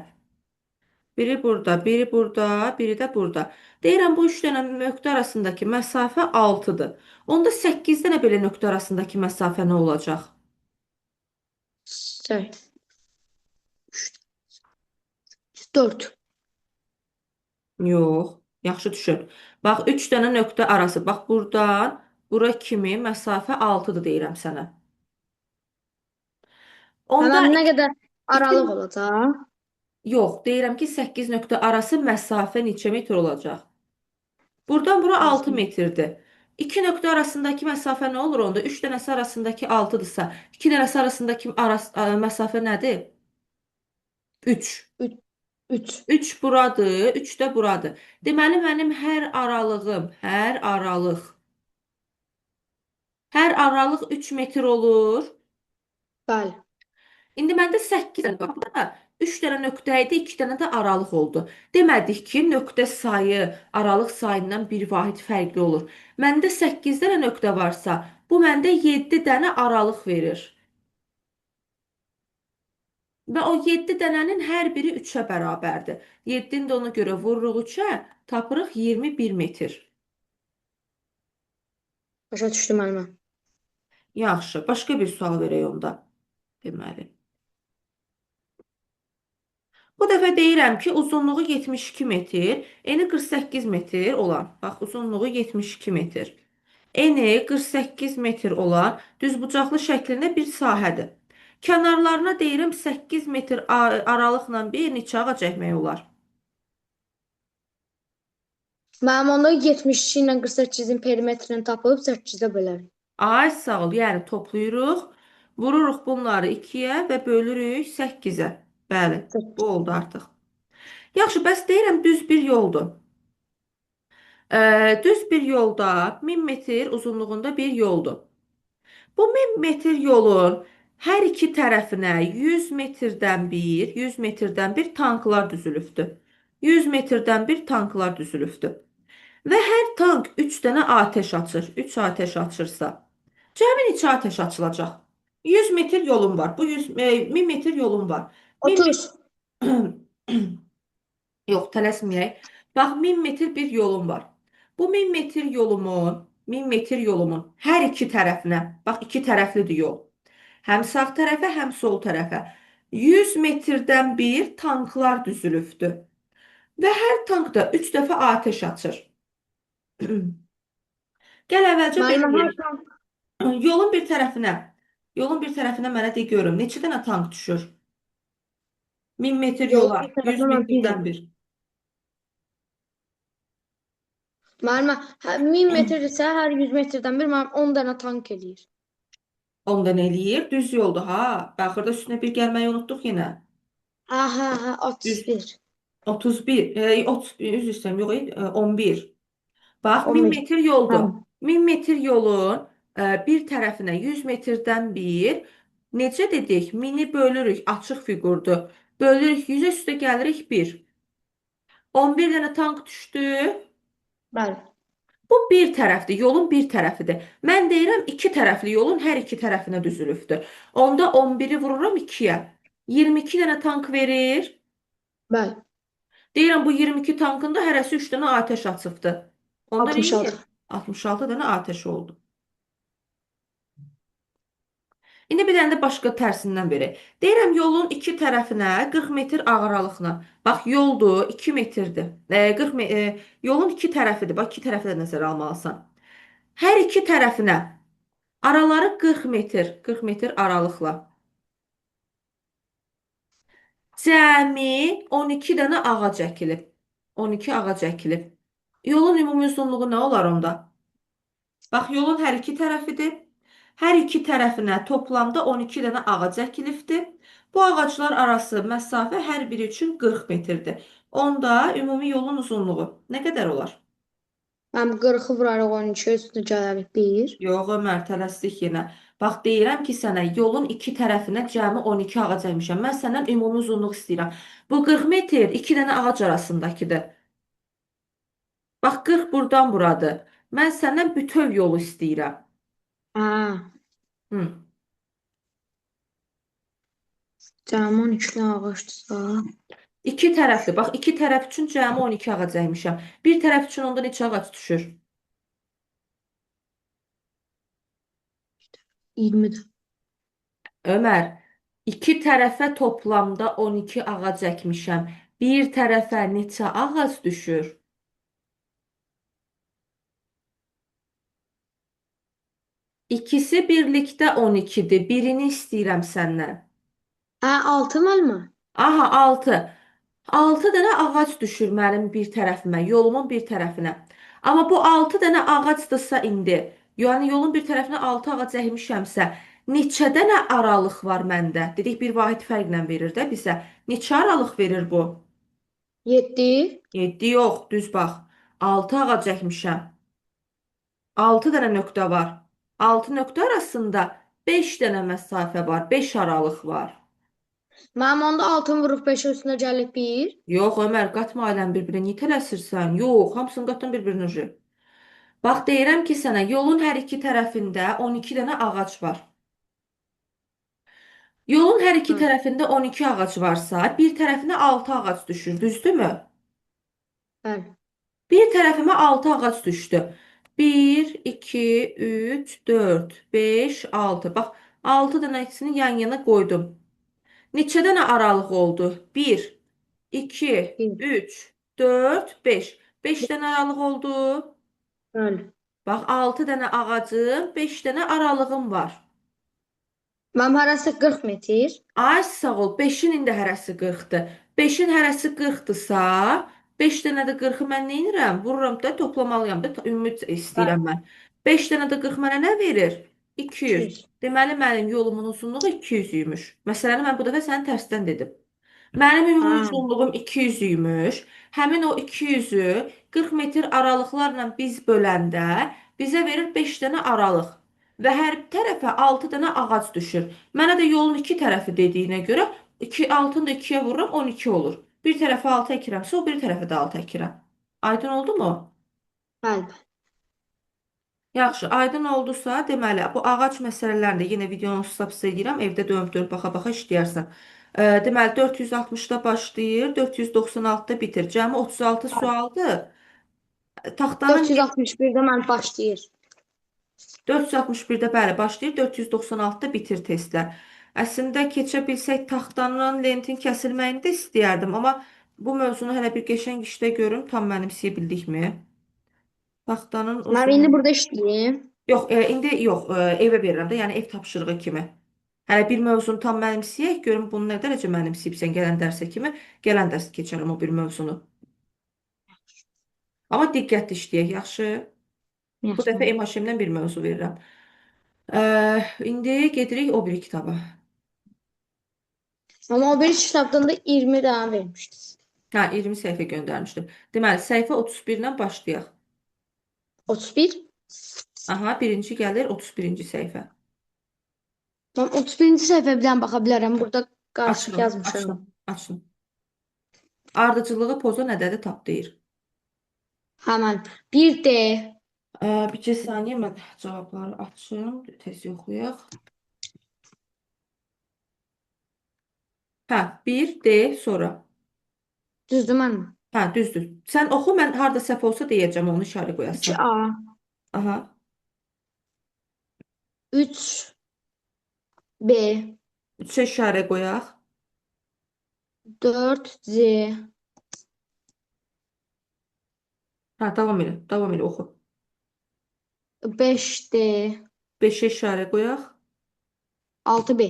S1: Biri burada, biri burada, biri də burada. Deyirəm bu 3 dənə nöqtə arasındakı məsafə 6-dır. Onda 8 dənə belə nöqtə arasındakı məsafə nə olacaq?
S2: Şey. 4.
S1: Yox, yaxşı düşün. Bax, 3 dənə nöqtə arası. Bax, buradan bura kimi məsafə 6-dır deyirəm sənə. Onda
S2: Mənim nə qədər
S1: iki,
S2: aralıq olacaq?
S1: yox, deyirəm ki, 8 nöqtə arası məsafə neçə metr olacaq? Buradan bura 6 metrdir. 2 nöqtə arasındakı məsafə nə olur onda? 3 dənəsi arasındakı 6-dırsa, 2 dənəsi arasındakı məsafə nədir? 3.
S2: 3.
S1: 3 buradır, 3 də buradır. Deməli mənim hər aralıq 3 metr olur.
S2: Bəli.
S1: İndi məndə 8 dənə var. Burada 3 dənə nöqtə idi, 2 dənə də aralıq oldu. Demədik ki, nöqtə sayı aralıq sayından bir vahid fərqli olur. Məndə 8 dənə nöqtə varsa, bu məndə 7 dənə aralıq verir. Və o 7 dənənin hər biri 3-ə bərabərdir. 7-ni də ona görə vururuq 3-ə, tapırıq 21 metr.
S2: Başa düşdüm müəllimə.
S1: Yaxşı, başqa bir sual verək onda. Deməli. Bu dəfə deyirəm ki, uzunluğu 72 metr, eni 48 metr olan, bax uzunluğu 72 metr, eni 48 metr olan düzbucaqlı şəklində bir sahədir. Kənarlarına deyirəm 8 metr aralıqla bir neçə ağac əkmək olar.
S2: Mənim onda 72 ilə 48-in perimetrini tapıb 8-də bölərik.
S1: Ay sağ ol, yəni toplayırıq, vururuq bunları 2-yə və bölürük 8-ə. Bəli, bu oldu artıq. Yaxşı, bəs deyirəm düz bir yoldur. Düz bir yolda 1000 metr uzunluğunda bir yoldur. Bu 1000 metr yolun hər iki tərəfinə 100 metrdən bir, 100 metrdən bir tanklar düzülübdür. 100 metrdən bir tanklar düzülübdür. Və hər tank 3 dənə atəş açır. 3 atəş açırsa, cəmi neçə atəş açılacaq? 100 metr yolun var. 1000 metr yolun var. 1000
S2: 30.
S1: Yox, tələsməyək. Bax, 1000 metr bir yolum var. Bu 1000 metr yolumun hər iki tərəfinə, bax, iki tərəflidir yol. Həm sağ tərəfə, həm sol tərəfə. 100 metrdən bir tanklar düzülübdür. Və hər tank da 3 dəfə atəş açır. Gəl əvvəlcə belə
S2: Müəllimə hər
S1: deyək.
S2: tank,
S1: Yolun bir tərəfinə, yolun bir tərəfinə mənə de görüm. Neçə dənə tank düşür? 1000 metr
S2: yolun
S1: yola,
S2: bir
S1: 100
S2: tərəfinə mən bir
S1: metrdən
S2: dənə.
S1: bir.
S2: Müəllimə 1000 metr isə hər 100 metrdən bir mənim 10 dənə tank eləyir.
S1: Ondan eləyir. Düz yolda ha. Baxırda üstünə bir gəlməyi unutduq yenə.
S2: Hə,
S1: Düz
S2: 31.
S1: 31. 30, üzr istəyirəm. Yox, 11. Bax 1000
S2: 15.
S1: metr yoldur.
S2: Tamam.
S1: 1000 metr yolun bir tərəfinə 100 metrdən bir necə dedik? 1000-i bölürük. Açıq fiqurdur. Bölürük 100-ə üstə gəlirik 1. 11 dənə tank düşdü.
S2: Bəli.
S1: Bu bir tərəfdir, yolun bir tərəfidir. Mən deyirəm iki tərəfli yolun hər iki tərəfinə düzülübdür. Onda 11-i vururam 2-yə. 22 dənə tank verir.
S2: Bəli.
S1: Deyirəm bu 22 tankın da hərəsi 3 dənə atəş açıbdı. Onda
S2: 66.
S1: neyini? 66 dənə atəş oldu. İndi bir dənə də başqa tərsindən verək. Deyirəm yolun iki tərəfinə 40 metr aralıqla. Bax yoldur 2 metrdir. 40 yolun iki tərəfidir. Bax iki tərəfi də nəzərə almalısan. Hər iki tərəfinə araları 40 metr, 40 metr aralıqla. Cəmi 12 dənə ağac əkilib. 12 ağac əkilib. Yolun ümumi uzunluğu nə olar onda? Bax, yolun hər iki tərəfidir. Hər iki tərəfinə toplamda 12 dənə ağac əkilibdir. Bu ağaclar arası məsafə hər biri üçün 40 metrdir. Onda ümumi yolun uzunluğu nə qədər olar?
S2: Mənim 40-ı vurarıq 12 üstünə gələrik 1.
S1: Yox, Ömər, tələsdik yenə. Bax, deyirəm ki, sənə yolun iki tərəfinə cəmi 12 ağac əkmişəm. Mən səndən ümumi uzunluq istəyirəm. Bu 40 metr iki dənə ağac arasındakıdır. Bax, 40 buradan buradır. Mən səndən bütöv yolu istəyirəm.
S2: Hə.
S1: Hı.
S2: Cəmi 12 dənə ağacdırsa.
S1: İki tərəfli. Bax, iki tərəf üçün cəmi 12 ağac əkmişəm. Bir tərəf üçün onda neçə ağac düşür?
S2: 20-də.
S1: Ömər, iki tərəfə toplamda 12 ağac əkmişəm. Bir tərəfə neçə ağac düşür? İkisi birlikdə 12-dir. Birini istəyirəm səndən.
S2: Hə, 6 müəllimə.
S1: Aha, 6. 6 dənə ağac düşür mənim bir tərəfimə, yolumun bir tərəfinə. Amma bu 6 dənə ağacdırsa indi, yəni yolun bir tərəfinə 6 ağac əkmişəmsə, neçə dənə aralıq var məndə? Dedik bir vahid fərqlə verir də bizə. Neçə aralıq verir bu?
S2: 7.
S1: 7 yox, düz bax. 6 ağac əkmişəm. 6 dənə nöqtə var. 6 nöqtə arasında 5 dənə məsafə var, 5 aralıq var.
S2: Mənim onda 6-ını vurub 5 üstünə gəlib 1.
S1: Yox, Ömər, qatma ailəni bir-birinə. Niyə tələsirsən? Yox, hamısını qatdan bir-birinə. Bax, deyirəm ki, sənə yolun hər iki tərəfində 12 dənə ağac var. Yolun hər iki
S2: Hə,
S1: tərəfində 12 ağac varsa, bir tərəfinə 6 ağac düşür, düzdürmü?
S2: bəli.
S1: Bir tərəfimə 6 ağac düşdü. 1, 2, 3, 4, 5, 6. Bax, 6 dənəsini yan-yana qoydum. Neçə dənə aralıq oldu? 1. 2,
S2: 1.
S1: 3, 4, 5. 5 dənə aralıq oldu.
S2: Bəli.
S1: Bax, 6 dənə ağacım, 5 dənə aralığım var.
S2: Mənim hərəsi 40 metr.
S1: Ay sağ ol. 5-in indi hərəsi 40-dır. 5-in hərəsi 40-dırsa, 5 dənə də 40-ı mən nə edirəm? Vururam da toplamalıyam da ümid
S2: Bəli.
S1: istəyirəm mən. 5 dənə də 40 mənə nə verir? 200.
S2: 200.
S1: Deməli mənim yolumun uzunluğu 200 imiş. Məsələni mən bu dəfə sənə tərsdən dedim. Mənim ümumi
S2: Hə.
S1: uzunluğum 200 imiş. Həmin o 200-ü 40 metr aralıqlarla biz böləndə bizə verir 5 dənə aralıq. Və hər tərəfə 6 dənə ağac düşür. Mənə də yolun iki tərəfi dediyinə görə 2, 6-nı da 2-yə vururam 12 olur. Bir tərəfə 6 əkirəmsə o bir tərəfə də 6 əkirəm. Aydın oldu mu?
S2: Bəli.
S1: Yaxşı, aydın oldusa, deməli, bu ağac məsələlərini də yenə videonu stop edirəm. Evdə dönüb baxa-baxa işləyərsən. Deməli, 460-da başlayır, 496-da bitir. Cəmi 36
S2: Bəli.
S1: sualdır. Taxtanın
S2: 461-də mən başlayır.
S1: 461-də bəli başlayır, 496-da bitir testlər. Əslində keçə bilsək taxtanın lentin kəsilməyini də istəyərdim, amma bu mövzunu hələ bir qəşəng işdə görüm, tam mənimsəyə bildikmi? Taxtanın
S2: Mən indi
S1: uzun.
S2: burada işləyim.
S1: Yox, indi yox, evə verirəm də, yəni ev tapşırığı kimi. Hələ bir mövzunu tam mənimsəyək, görüm bunu nə dərəcə mənimsəyibsən gələn dərsə kimi, gələn dərs keçərəm o bir mövzunu. Amma diqqətli işləyək, yaxşı? Bu
S2: Yaxşı.
S1: dəfə emoşimdən bir mövzu verirəm. İndi gedirik o biri kitaba.
S2: Amma o bir kitabdan da 20 dənə vermişdi.
S1: Hə, 20 səhifə göndərmişdim. Deməli, səhifə 31-dən başlayaq.
S2: 31.
S1: Aha, birinci gəlir 31-ci səhifə.
S2: Mən 31-ci səhifəyə bir dənə baxa bilərəm. Burada qarışıq
S1: Açdım,
S2: yazmışam.
S1: açdım, açdım. Ardıcılığı poza nədədir tap deyir.
S2: Həmən. Bir D.
S1: Bir saniyə mən cavabları açım, tez yoxlayaq. Hə, bir D sonra.
S2: Düzdür mənim.
S1: Hə, düzdür. Sən oxu, mən harda səhv olsa deyəcəm, onu işarə qoyasan.
S2: 2A.
S1: Aha,
S2: 3 B.
S1: 3-ə işarə qoyaq.
S2: 4 Z.
S1: Hə, davam elə oxu.
S2: 5 D.
S1: 5-ə işarə qoyaq.
S2: 6 B.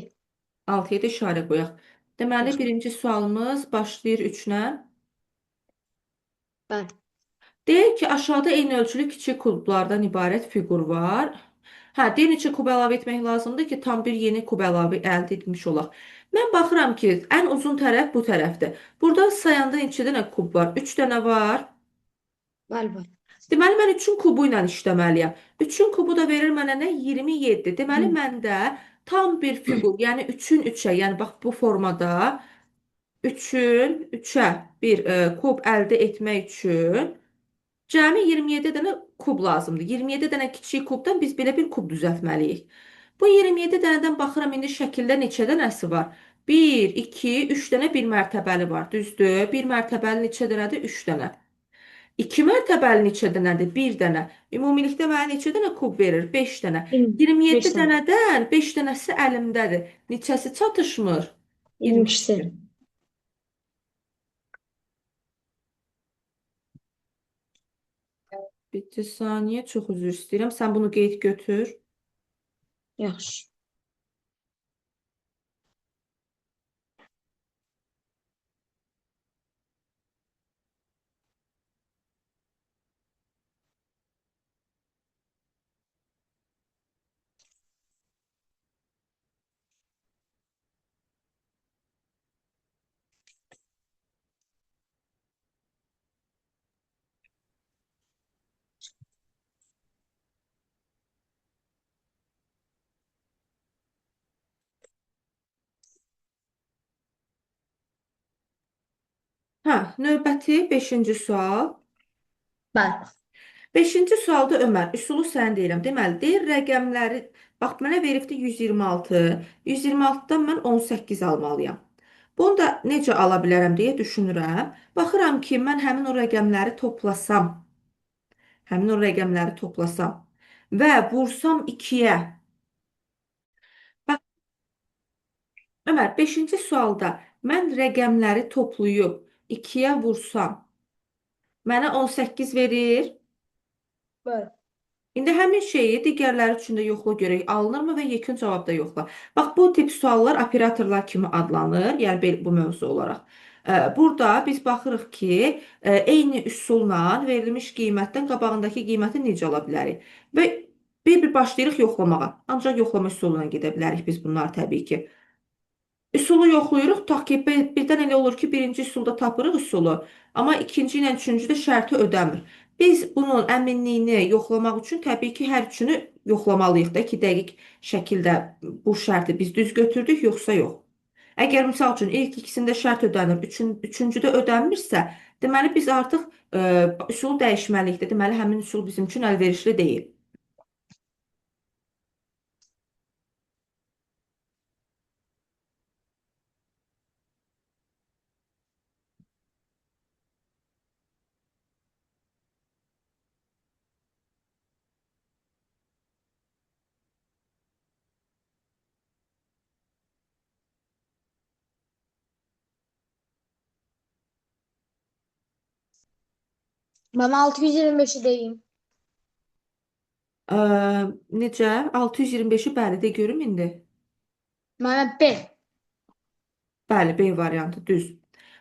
S1: 6-ya da işarə qoyaq. Deməli,
S2: Yaxşı.
S1: birinci sualımız başlayır 3-lə.
S2: Bəli.
S1: Deyək ki, aşağıda eyni ölçülü kiçik kublardan ibarət fiqur var. Hə, deyir neçə kub əlavə etmək lazımdır ki, tam bir yeni kub əlavə əldə etmiş olaq. Mən baxıram ki, ən uzun tərəf bu tərəfdir. Burada sayanda neçə dənə kub var? 3 dənə var.
S2: Bəli, bəli.
S1: Deməli, mən 3-ün kubu ilə işləməliyəm. 3-ün kubu da verir mənə nə? 27. Deməli,
S2: Hı.
S1: məndə tam bir fiqur, yəni 3-ün 3-ə, yəni bax bu formada 3-ün 3-ə bir kub əldə etmək üçün cəmi 27 dənə kub lazımdır. 27 dənə kiçik kubdan biz belə bir kub düzəltməliyik. Bu 27 dənədən baxıram indi şəkildə neçə dənəsi var? 1, 2, 3 dənə bir mərtəbəli var, düzdür? Bir mərtəbəli neçə dənədir? 3 dənə. 2 mərtəbəli neçə dənədir? 1 dənə. Ümumilikdə mənə neçə dənə kub verir? 5 dənə.
S2: 5
S1: 27
S2: dənə.
S1: dənədən 5 dənəsi əlimdədir. Neçəsi çatışmır?
S2: 22-si.
S1: 22. Bir saniyə, çox üzr istəyirəm. Sən bunu qeyd götür.
S2: Yaxşı.
S1: Hə, növbəti 5-ci sual.
S2: Bəli.
S1: 5-ci sualda Ömər, üsulu sən deyirəm. Deməli, deyir rəqəmləri, bax mənə veribdi 126. 126-dan mən 18 almalıyam. Bunu da necə ala bilərəm deyə düşünürəm. Baxıram ki, mən həmin o rəqəmləri toplasam, və vursam 2-yə. Bax, Ömər, 5-ci sualda mən rəqəmləri toplayıb 2-yə vursam, mənə 18 verir.
S2: Bəli.
S1: İndi həmin şeyi digərləri üçün də yoxla görək, alınırmı və yekun cavabda yoxla. Bax, bu tip suallar operatorlar kimi adlanır, yəni bu mövzu olaraq. Burada biz baxırıq ki, eyni üsulla verilmiş qiymətdən qabağındakı qiyməti necə ala bilərik? Və bir-bir başlayırıq yoxlamağa. Ancaq yoxlama üsulu ilə gedə bilərik biz bunlar təbii ki. Üsulu yoxlayırıq, tutaq ki, birdən elə olur ki, birinci üsulda tapırıq üsulu, amma ikinci ilə üçüncüdə şərti ödəmir. Biz bunun əminliyini yoxlamaq üçün təbii ki, hər üçünü yoxlamalıyıq da ki, dəqiq şəkildə bu şərti biz düz götürdük, yoxsa yox. Əgər misal üçün ilk ikisində şərt ödənir, üçüncüdə ödənmirsə, deməli biz artıq üsulu dəyişməliyik də. Deməli həmin üsul bizim üçün əlverişli deyil.
S2: Mən 625-i deyim.
S1: Ə, necə? 625-i bəli də görüm indi.
S2: Mənə B.
S1: Bəli, B variantı düz.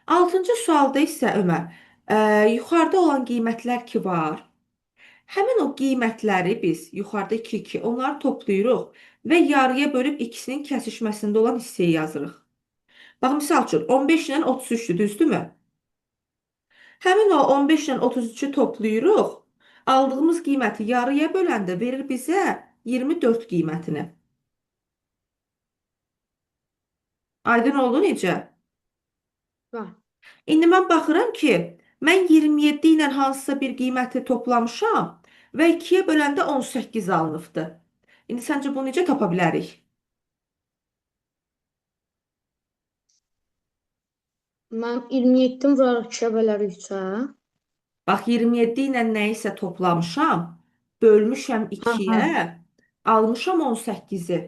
S1: Altıncı sualda isə Ömər, yuxarıda olan qiymətlər ki var, həmin o qiymətləri biz yuxarıda 2, onları toplayırıq və yarıya bölüb ikisinin kəsişməsində olan hissəyi yazırıq. Bax, misal üçün 15 ilə 33-dür, düzdürmü? Həmin o 15 ilə 33-ü toplayırıq, aldığımız qiyməti yarıya böləndə verir bizə 24 qiymətini. Aydın oldu necə?
S2: Var.
S1: İndi mən baxıram ki, mən 27 ilə hansısa bir qiyməti toplamışam və 2-yə böləndə 18 alınıbdı. İndi səncə bunu necə tapa bilərik?
S2: Mən 27-ni vuraraq 2-yə bölərik 3-ə.
S1: Bax, 27 ilə nəyisə toplamışam, bölmüşəm
S2: Aha.
S1: 2-yə, almışam 18-i.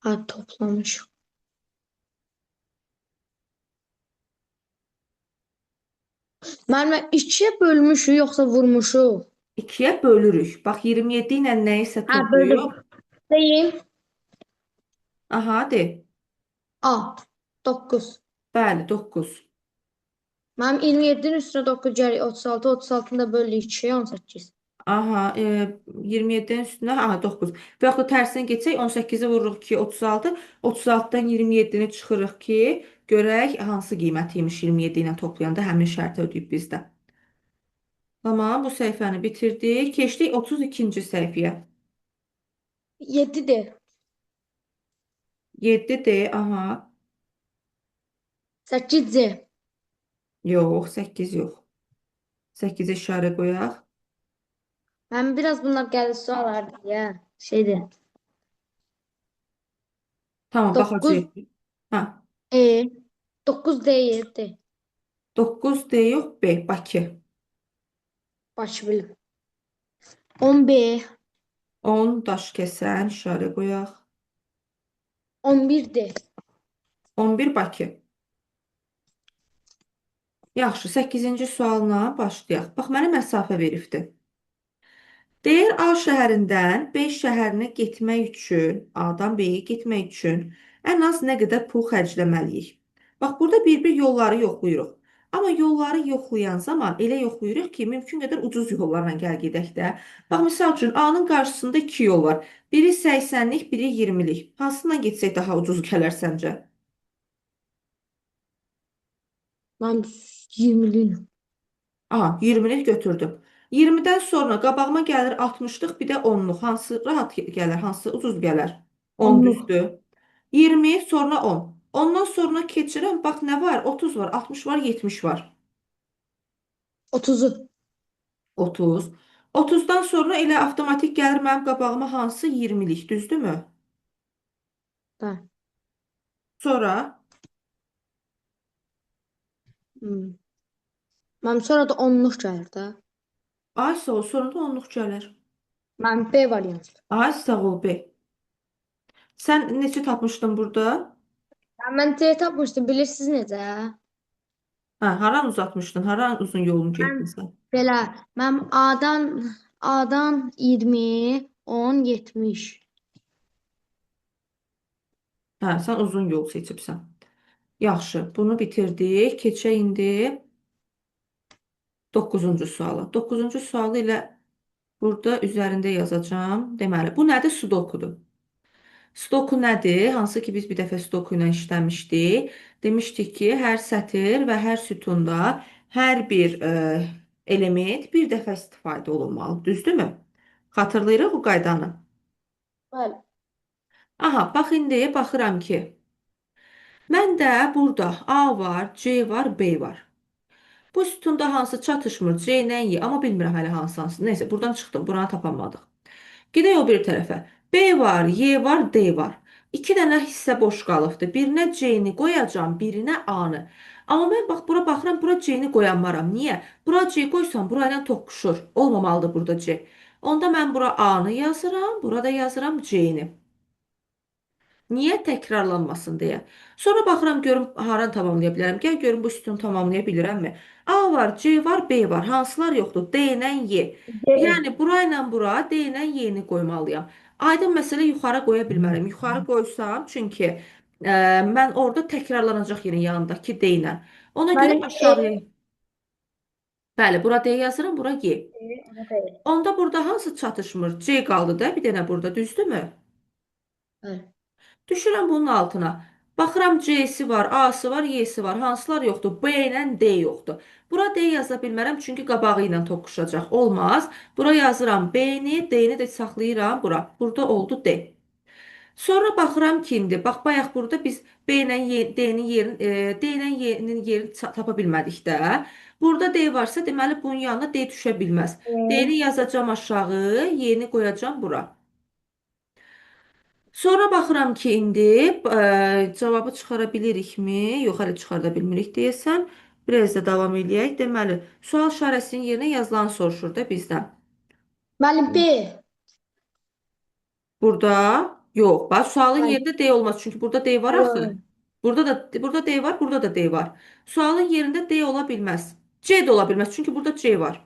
S2: Ha, toplamış. Mən 2-yə bölmüşük, yoxsa vurmuşuq?
S1: 2-yə bölürük. Bax, 27 ilə nəyisə
S2: Ha,
S1: toplayıb.
S2: bölüb. Deyim.
S1: Aha, de.
S2: A. 9.
S1: Bəli, 9.
S2: Mənim 27-nin üstünə 9 gəlir 36, 36-nı da bölürük 2-yə 18.
S1: Aha, 27-nin üstünə, aha 9. Və yaxud da tərsinə geçsək, 18-i vururuq ki, 36, 36-dan 27-ni çıxırıq ki, görək hansı qiymət imiş 27 ilə toplayanda həmin şərti ödəyib bizdə. Tamam, bu səhifəni bitirdik. Keçdik 32-ci səhifəyə.
S2: 7-dir.
S1: 7D, aha.
S2: 8C.
S1: Yox, 8 yox. 8 işarə qoyaq.
S2: Mən biraz bunlar gəlir suallardır ya. Şeydir.
S1: Tamam,
S2: 9
S1: baxacağıq. Ha,
S2: E. 9D 7.
S1: 9D yox, B, Bakı.
S2: Başı bilim. 10B.
S1: 10 daş kəsən işarə qoyaq.
S2: 11D.
S1: 11 Bakı. Yaxşı, 8-ci sualla başlayaq. Bax, mənə məsafə veribdir. Deyir, A şəhərindən B şəhərinə getmək üçün, A-dan B-yə getmək üçün ən az nə qədər pul xərcləməliyik? Bax, burada bir-bir yolları yoxlayırıq. Amma yolları yoxlayan zaman elə yoxlayırıq ki, mümkün qədər ucuz yollarla gəl gedək də. Bax, misal üçün, A-nın qarşısında 2 yol var. Biri 80-lik, biri 20-lik. Hansından getsək daha ucuz gələr səncə?
S2: Mən 20'liyim.
S1: Aha, 20'lik götürdüm. 20'dən sonra qabağıma gəlir 60'lıq, bir də 10'luq. Hansı rahat gələr, hansı ucuz gələr? 10
S2: Onluq.
S1: düzdür. 20, sonra 10. Ondan sonra keçirəm, bax nə var? 30 var, 60 var, 70 var.
S2: 30'u.
S1: 30. 30'dan sonra elə avtomatik gəlir mənim qabağıma hansı 20'lik, düzdürmü?
S2: Da.
S1: Sonra
S2: Hmm. Mənim sonra da 10'luq gəlir də.
S1: ay sağ ol, sonra da 10'luq gəlir.
S2: Mənim B variantı.
S1: Ay sağ ol, B. Sən neçə tapmışdın burada?
S2: Mən C tapmışdım. Bilirsiniz necə?
S1: Hə, haran uzatmışdın? Haran uzun yolunu
S2: Mən
S1: getdin sən?
S2: belə, mən A'dan 20, 10, 70.
S1: Hə, sən uzun yol seçibsən. Yaxşı, bunu bitirdik. Keçək indi 9-cu suala. 9-cu sualı ilə burada üzərində yazacağım. Deməli, bu nədir? Sudokudur. Sudoku nədir? Hansı ki biz bir dəfə sudoku ilə işləmişdik. Demişdik ki, hər sətr və hər sütunda hər bir element bir dəfə istifadə olunmalı. Düzdürmü? Xatırlayırıq bu qaydanı.
S2: Bəli.
S1: Aha, bax indi baxıram ki, məndə burada A var, C var, B var. Bu sütunda hansı çatışmır? C ilə Y, amma bilmirəm hələ hansı. Neysə, buradan çıxdım, buranı tapamadıq. Gedək o bir tərəfə. B var, Y var, D var. İki dənə hissə boş qalıbdı. Birinə C-ni qoyacağam, birinə A-nı. Amma mən bax bura baxıram, bura C-ni qoyanmaram. Niyə? Bura C qoysam, bura ilə toqquşur. Olmamalıdır burada C. Onda mən bura A-nı yazıram, burada yazıram C-ni. Niyə təkrarlanmasın deyə. Sonra baxıram görüm haran tamamlaya bilərəm. Gəl görüm bu sütunu tamamlaya bilirəmmi? A var, C var, B var. Hansılar yoxdur? D ilə Y.
S2: D.
S1: Yəni bura ilə bura D ilə Y-ni qoymalıyam. Aydın məsələ yuxarı qoya bilmərəm. Yuxarı qoysam, çünki mən orada təkrarlanacaq yerin yanındakı D ilə. Ona görə
S2: Mənim E.
S1: aşağıya. Bəli, bura D yazıram, bura Y.
S2: Evet.
S1: Onda burada hansı çatışmır? C qaldı da bir dənə burada, düzdürmü?
S2: Bəli.
S1: Düşürəm bunun altına. Baxıram C'si var, A'sı var, Y'si var. Hansılar yoxdur? B ilə D yoxdur. Bura D yaza bilmərəm çünki qabağı ilə toqquşacaq. Olmaz. Bura yazıram B-ni, D-ni də saxlayıram bura. Burada oldu D. Sonra baxıram ki, indi bax bayaq burada biz B ilə D-nin yerin D ilə Y-nin yerini tapa bilmədik də. Burada D varsa, deməli bunun yanına D düşə bilməz. D-ni
S2: E.
S1: yazacağam aşağı, Y-ni qoyacağam bura. Sonra baxıram ki, indi cavabı çıxara bilirikmi? Yox, hələ çıxarda bilmirik deyəsən. Biraz da davam eləyək. Deməli, sual işarəsinin yerinə yazılanı soruşur da bizdən.
S2: Mənim B.
S1: Burada yox. Bax, sualın
S2: Bəli.
S1: yerində D olmaz. Çünki burada D var axı.
S2: Yox.
S1: Burada D var, burada da D var. Sualın yerində D ola bilməz. C də ola bilməz. Çünki burada C var.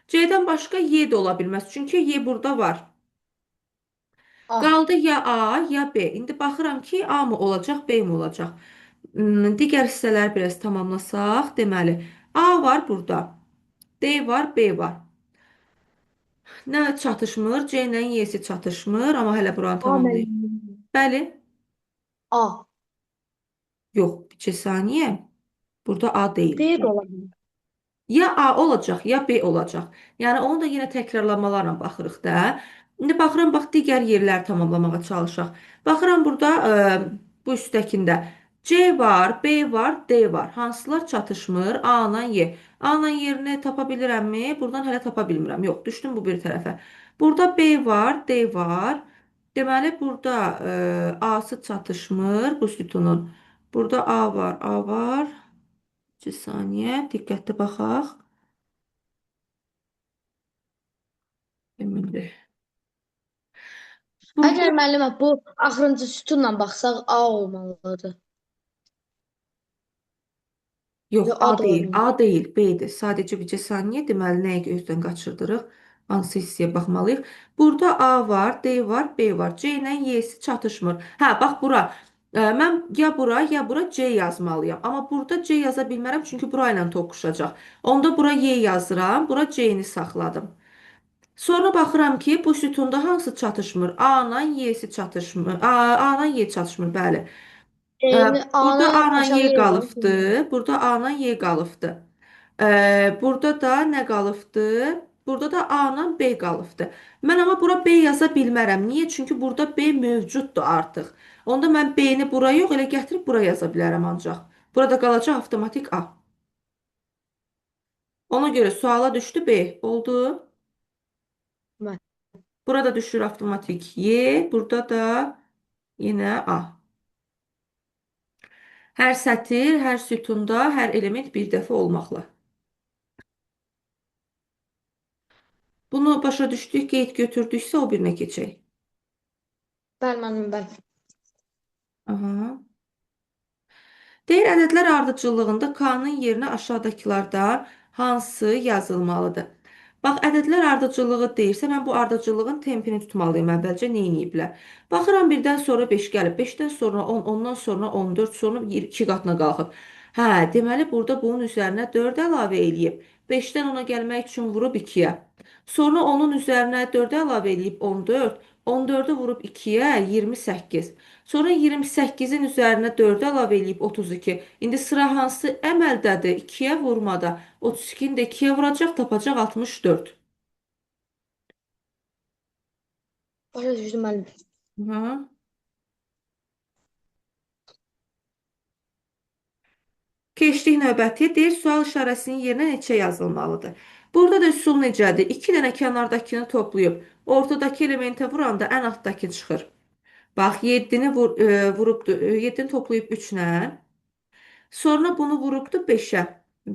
S1: C-dən başqa Y də ola bilməz. Çünki Y burada var.
S2: A.
S1: Qaldı ya A, ya B. İndi baxıram ki, A mı olacaq, B mi olacaq? Digər hissələri biraz tamamlasaq, deməli, A var burada, D var, B var. Nə çatışmır? C ilə Y-si çatışmır, amma hələ buranı
S2: A
S1: tamamlayır.
S2: mənim.
S1: Bəli,
S2: A.
S1: yox, bir saniyə. Burada A deyil.
S2: B de olabilir.
S1: Ya A olacaq, ya B olacaq. Yəni onu da yenə təkrarlamalarla baxırıq da. İndi baxıram, bax digər yerləri tamamlamağa çalışaq. Baxıram burada bu üstdəkində C var, B var, D var. Hansılar çatışmır? A ilə Y. A ilə yerini tapa bilirəmmi? Buradan hələ tapa bilmirəm. Yox, düşdüm bu bir tərəfə. Burada B var, D var. Deməli burada A-sı çatışmır bu sütunun. Burada A var, A var. Bir saniyə, diqqətli baxaq. Deməli, burada
S2: Əgər müəllimə bu axırıncı sütunla baxsaq A olmalıdır.
S1: yox,
S2: Yox, A
S1: A
S2: da ola
S1: deyil,
S2: bilər.
S1: A deyil, B-dir. Sadəcə bircə saniyə, deməli nəyə gözdən qaçırdırıq? Hansı hissəyə baxmalıyıq? Burada A var, D var, B var. C ilə Y-si çatışmır. Hə, bax bura. Mən ya bura, ya bura C yazmalıyam. Amma burada C yaza bilmərəm, çünki bura ilə toqquşacaq. Onda bura Y yazıram, bura C-ni saxladım. Sonra baxıram ki, bu sütunda hansı çatışmır? A ilə Y-si çatışmır. A ilə Y çatışmır, bəli. Burada
S2: A-nı
S1: A ilə Y
S2: aşağıya yazalım.
S1: qalıbdı. Burada A ilə Y qalıbdı. Burada da nə qalıbdı? Burada da A ilə B qalıbdı. Mən amma bura B yaza bilmərəm. Niyə? Çünki burada B mövcuddur artıq. Onda mən B-ni bura yox, elə gətirib bura yaza bilərəm ancaq. Burada qalacaq avtomatik A. Ona görə suala düşdü B. Oldu.
S2: Bəli.
S1: Burada düşür avtomatik Y. Burada da yenə A. Hər sətir, hər sütunda, hər element bir dəfə olmaqla. Bunu başa düşdük, qeyd götürdüksə o birinə keçək.
S2: Bəli müəllim, bəli.
S1: Aha. Deyir ədədlər ardıcıllığında K-nın yerinə aşağıdakılardan hansı yazılmalıdır? Bax, ədədlər ardıcıllığı deyirsə, mən bu ardıcıllığın tempini tutmalıyım əvvəlcə, nə ediblər? Baxıram, birdən sonra 5 gəlib, 5-dən sonra 10, ondan sonra 14, sonra 2 qatına qalxıb. Hə, deməli, burada bunun üzərinə 4 əlavə eləyib. 5-dən 10-a gəlmək üçün vurub 2-yə. Sonra onun üzərinə 4 əlavə eləyib 14, 14-ü vurub 2-yə 28. Sonra 28-in üzərinə 4 əlavə eləyib 32. İndi sıra hansı əməldədir? 2-yə vurmada. 32-ni də 2-yə vuracaq, tapacaq 64.
S2: Başa düşdüm müəllim.
S1: Hı. Keçdik növbəti. Deyir, sual işarəsinin yerinə neçə yazılmalıdır? Burada da üsul necədir? 2 dənə kənardakını toplayıb ortadakı elementə vuranda ən altdakı çıxır. Bax, 7-ni vurubdu, 7-ni toplayıb 3-lə. Sonra bunu vurubdu 5-ə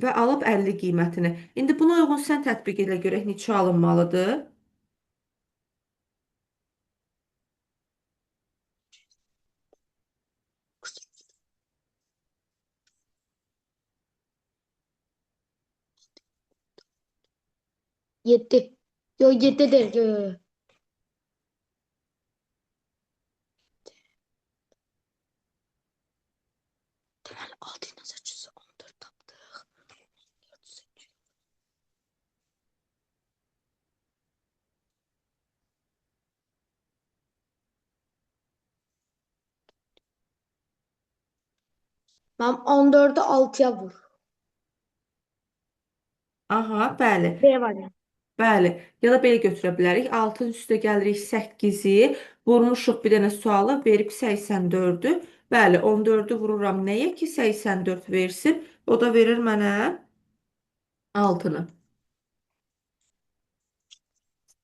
S1: və alıb 50 qiymətini. İndi buna uyğun sən tətbiq elə görək neçə alınmalıdır?
S2: 7. Yok 7 değil. Yo, yo, yo. Deməli 6 ilə 8 14 tapdıq. Mənim 14-ü 6-ya vur.
S1: Aha, bəli.
S2: B var ya.
S1: Bəli. Ya da belə götürə bilərik. 6-ın üstə gəlirik 8-i. Vurmuşuq bir dənə suala verib 84-ü. Bəli, 14-ü vururam nəyə ki 84 versin. O da verir mənə 6-nı.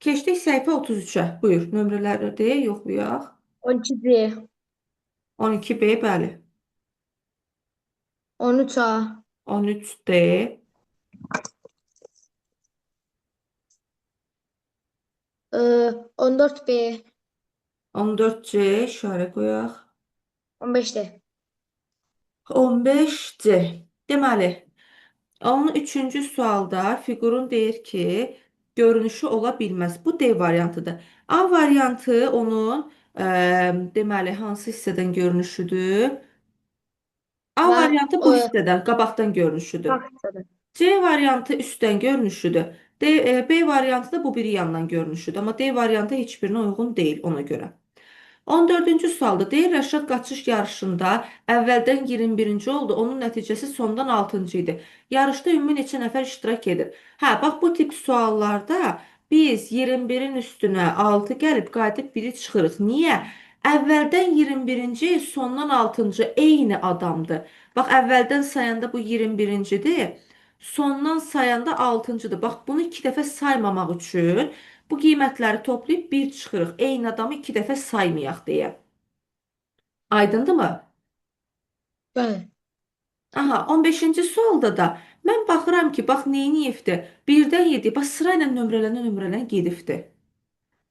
S1: Keçdik səhifə 33-ə. Buyur, nömrələri deyə yoxlayaq.
S2: 12C.
S1: 12B, bəli.
S2: 13A.
S1: 13D,
S2: 14B.
S1: 14C işarə qoyaq.
S2: 15D.
S1: 15C. Deməli, onun üçüncü sualda fiqurun deyir ki, görünüşü ola bilməz. Bu D variantıdır. A variantı onun deməli hansı hissədən görünüşüdür? A
S2: Mən
S1: variantı bu hissədən, qabaqdan görünüşüdür.
S2: Pakistan'da.
S1: C variantı üstten görünüşüdür. B variantı da bu biri yandan görünüşüdür. Amma D variantı heç birinə uyğun deyil ona görə. 14-cü sualda deyir Rəşad qaçış yarışında əvvəldən 21-ci oldu. Onun nəticəsi sondan 6-cı idi. Yarışda ümumi neçə nəfər iştirak edir? Hə, bax bu tip suallarda biz 21-in üstünə 6 gəlib qayıdıb biri çıxırıq. Niyə? Əvvəldən 21-ci, sondan 6-cı eyni adamdır. Bax əvvəldən sayanda bu 21-cidir. Sondan sayanda 6-cıdır. Bax bunu 2 dəfə saymamaq üçün bu qiymətləri toplayıb 1 çıxırıq. Eyni adamı 2 dəfə saymayaq deyə. Aydındırmı?
S2: Bəli.
S1: Aha, 15-ci sualda da mən baxıram ki, bax neyniyibdir? 1-dən 7, bax sırayla nömrələnə gedibdir.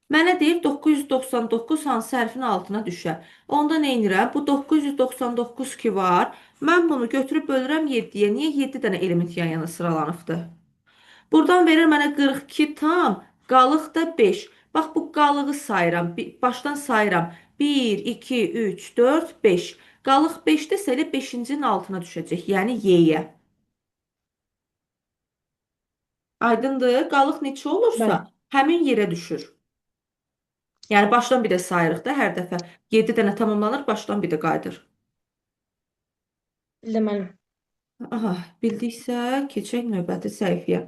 S1: Mənə deyir 999 hansı hərfin altına düşər. Onda nə edirəm? Bu 999 ki var. Mən bunu götürüb bölürəm 7-yə. Niyə 7 dənə element yan-yana sıralanıbdır? Buradan verir mənə 42 tam, qalıq da 5. Bax bu qalığı sayıram. Başdan sayıram. 1, 2, 3, 4, 5. Qalıq 5-dəsə elə 5-cinin altına düşəcək. Yəni Y-yə. Aydındır? Qalıq neçə olursa
S2: Bəli.
S1: həmin yerə düşür. Yəni başdan bir də sayırıq da hər dəfə. 7 dənə tamamlanır, başdan bir də qayıdır.
S2: Bildim müəllim.
S1: Aha, bildiksə keçək növbəti səhifəyə.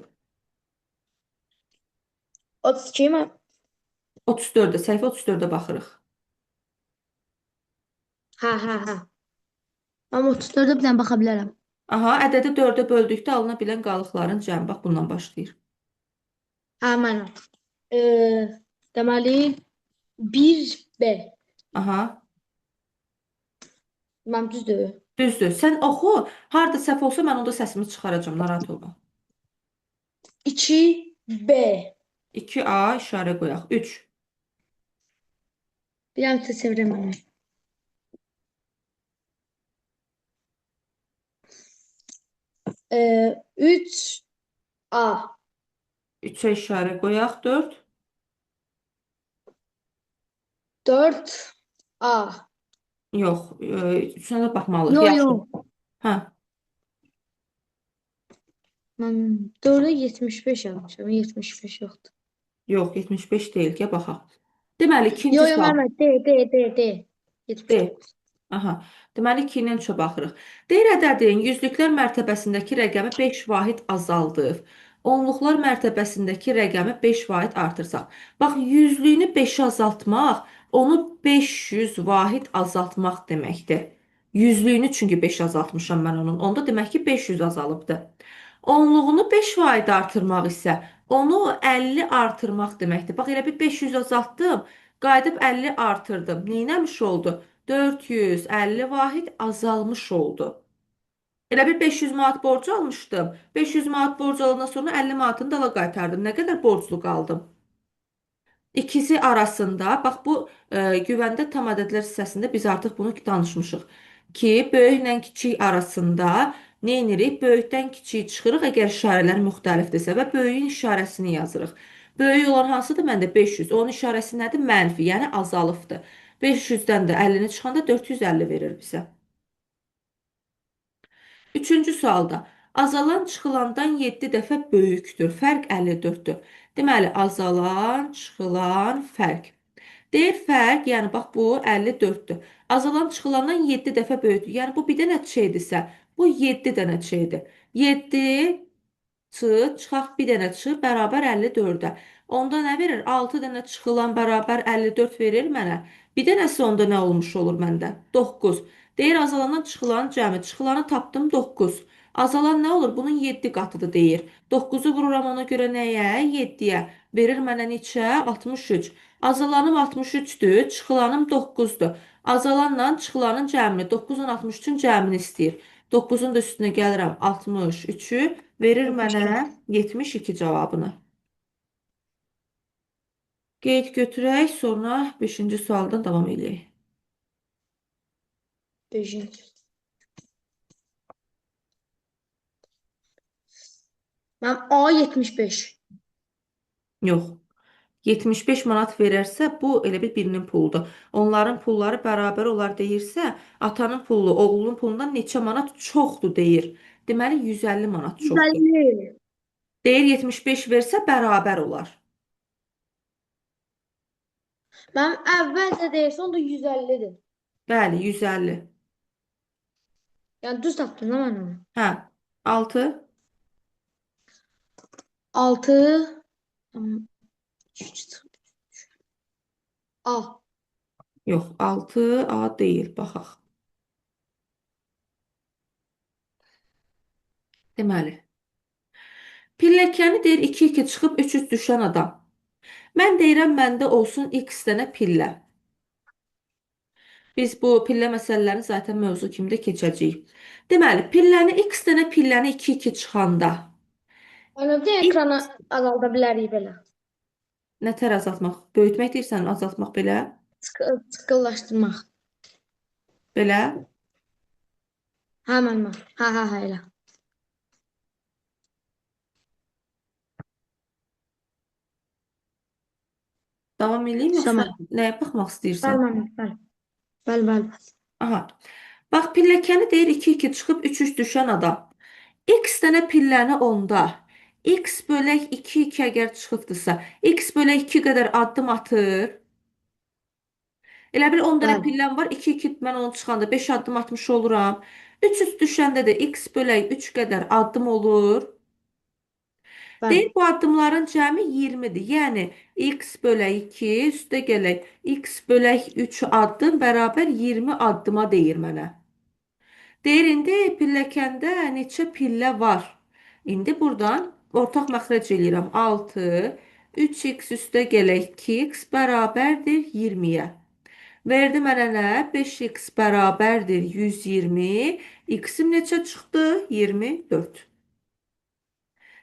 S2: 32 mən.
S1: 34-də, səhifə 34-də baxırıq.
S2: Hə. Mən 34-də bir dənə baxa bilərəm.
S1: Aha, ədədi 4-ə böldükdə alına bilən qalıqların cəmi. Bax bundan başlayır.
S2: Hə müəllim. Deməli 1B.
S1: Aha,
S2: Mənim düzdür.
S1: düzdür. Sən oxu. Harda səhv olsa mən onda səsimi çıxaracağım. Narahat olma.
S2: 2B.
S1: 2A işarə qoyaq. 3.
S2: Bir dənə çevirəm müəllim. 3A.
S1: 3-ə işarə qoyaq. 4.
S2: 4A.
S1: Yox, 3-ünə də baxmalıyıq.
S2: Yo
S1: Yaxşı.
S2: yo.
S1: Hə,
S2: Ben 4'e 75 yazmışım. 75 yoktu.
S1: yox, 75 deyil. Gəl baxaq. Deməli, ikinci
S2: Yo yo
S1: sual.
S2: Mehmet D.
S1: D.
S2: 79.
S1: Aha. Deməli 2-nin 3-ə baxırıq. Deyir ədədin yüzlüklər mərtəbəsindəki rəqəmi 5 vahid azaldır. Onluqlar mərtəbəsindəki rəqəmi 5 vahid artırsaq. Bax, yüzlüyünü 5 azaltmaq, onu 500 vahid azaltmaq deməkdir. Yüzlüyünü çünki 5 azaltmışam mən onun. Onda demək ki 500 azalıbdır. Onluğunu 5 vahid artırmaq isə onu 50 artırmaq deməkdir. Bax, elə bir 500 azaltdım, qayıdıb 50 artırdım. Neynəmiş oldu? 450 vahid azalmış oldu. Elə bir 500 manat borcu almışdım. 500 manat borc alandan sonra 50 manatını dala qaytardım. Nə qədər borclu qaldım? İkisi arasında, bax bu güvəndə tam ədədlər hissəsində biz artıq bunu danışmışıq. Ki, böyüklə kiçik arasında nə edirik? Böyükdən kiçik çıxırıq əgər işarələr müxtəlifdirsə və böyüyün işarəsini yazırıq. Böyük olan hansıdır? Məndə 500. Onun işarəsi nədir? Mənfi, yəni azalıbdır. 500-dən də 50-ni çıxanda 450 verir bizə. Üçüncü sualda azalan çıxılandan 7 dəfə böyükdür. Fərq 54-dür. Deməli, azalan, çıxılan, fərq. Deyir fərq, yəni bax bu 54-dür. Azalan çıxılandan 7 dəfə böyükdür. Yəni bu bir dənə şeydirsə, bu 7 dənə şeydir. 7 çıxaq bir dənə çıx bərabər 54-ə. Onda nə verir? 6 dənə çıxılan bərabər 54 verir mənə. Bir dənəsi onda nə olmuş olur məndə? 9. Deyir azalandan çıxılan cəmi. Çıxılanı tapdım 9. Azalan nə olur? Bunun 7 qatıdır deyir. 9-u vururam ona görə nəyə? 7-yə. Verir mənə neçə? 63. Azalanım 63-dür, çıxılanım 9-dur. Azalanla çıxılanın cəmini 9-un 63-ün cəmini istəyir. 9-un da üstünə gəlirəm 63-ü verir mənə
S2: 72.
S1: 72 cavabını. Qeyd götürək, sonra 5-ci sualdan davam edək.
S2: 5. Ben A 75.
S1: Yox. 75 manat verərsə, bu elə bir birinin puludur. Onların pulları bərabər olar deyirsə, atanın pulu oğlunun pulundan neçə manat çoxdur deyir. Deməli 150 manat çoxdur.
S2: 150.
S1: Deyir 75 versə bərabər olar.
S2: Ben evvel de son da 150'dir.
S1: Bəli, 150.
S2: Yani düz tapdım lan ben onu.
S1: Hə, 6.
S2: 6 A.
S1: Yox, 6A deyil, baxaq. Deməli, pilləkəni deyir 2-2 çıxıb 3-3 düşən adam. Mən deyirəm məndə olsun x dənə pillə. Biz bu pillə məsələlərini zaten mövzu kimi də keçəcəyik. Deməli, pilləni x dənə pilləni 2-2 çıxanda
S2: Onu bir
S1: ilk
S2: ekrana azaltabiliriz belə.
S1: nətər azaltmaq? Böyütmək deyirsən, azaltmaq belə?
S2: Sıkılaştırmaq.
S1: Belə?
S2: Hemen bak. Ha elə.
S1: Davam edeyim yoxsa
S2: Tamam.
S1: nəyə baxmaq istəyirsən?
S2: Bəli.
S1: Aha. Bax, pilləkəni deyir 2-2 çıxıb 3-3 düşən adam. X dənə pilləni onda x bölək 2-2 əgər çıxıbdırsa, x bölək 2 qədər addım atır. Elə bil 10 dənə
S2: Bəli.
S1: pilləm var, 2-2 mən onu çıxanda 5 addım atmış oluram. 3-3 düşəndə də x bölək 3 qədər addım olur.
S2: Bəli.
S1: Deyir bu addımların cəmi 20-dir. Yəni x bölək 2 üstə gələk x bölək 3 addım bərabər 20 addıma deyir mənə. Deyir indi pilləkəndə neçə pillə var? İndi buradan ortaq məxrəc eləyirəm. 6, 3x üstə gələk 2x bərabərdir 20-yə. Verdi mənə nə? 5x bərabərdir 120. X-im neçə çıxdı? 24.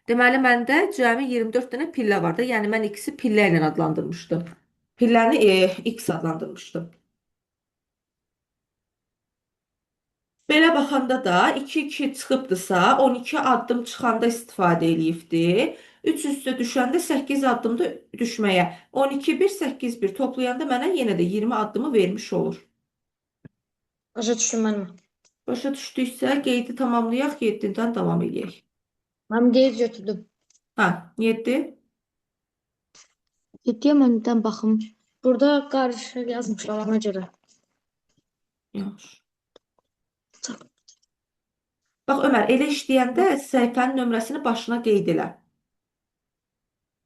S1: Deməli, məndə cəmi 24 dənə pillə var da. Yəni, mən x-i pillə ilə adlandırmışdım. Pilləni x adlandırmışdım. Belə baxanda da 2-2 çıxıbdısa, 12 addım çıxanda istifadə eləyibdi. 3 üstə düşəndə 8 addımda düşməyə. 12 1 8 1 toplayanda mənə yenə də 20 addımı vermiş olur.
S2: Başa düşdüm müəllimə.
S1: Başa düşdüksə qeydi tamamlayaq, 7-dən davam eləyək.
S2: Mən qeyd götürdüm.
S1: Hə, 7.
S2: 7-yə məndən baxım. Burada qarışıq yazmışlar ona görə.
S1: Yaxşı. Bax Ömər, elə işləyəndə səhifənin nömrəsini başına qeyd elə.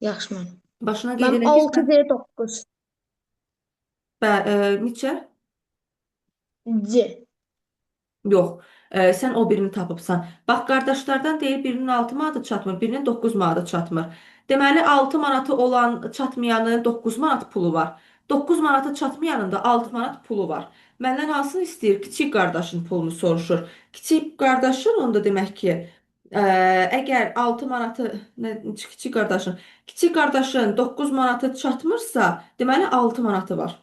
S2: Yaxşı müəllim.
S1: Başına qeyd
S2: Mən
S1: elə ki,
S2: 6
S1: sən
S2: D 9
S1: neçə?
S2: C.
S1: Yox, sən o birini tapıbsan. Bax, qardaşlardan deyir birinin 6 manatı çatmır, birinin 9 manatı çatmır. Deməli, 6 manatı olan çatmayanın 9 manat pulu var. 9 manatı çatmayanın da 6 manat pulu var. Məndən hansını istəyir? Kiçik qardaşın pulunu soruşur. Kiçik qardaşın onda demək ki, əgər 6 manatı, kiçik qardaşın 9 manatı çatmırsa, deməli 6 manatı var.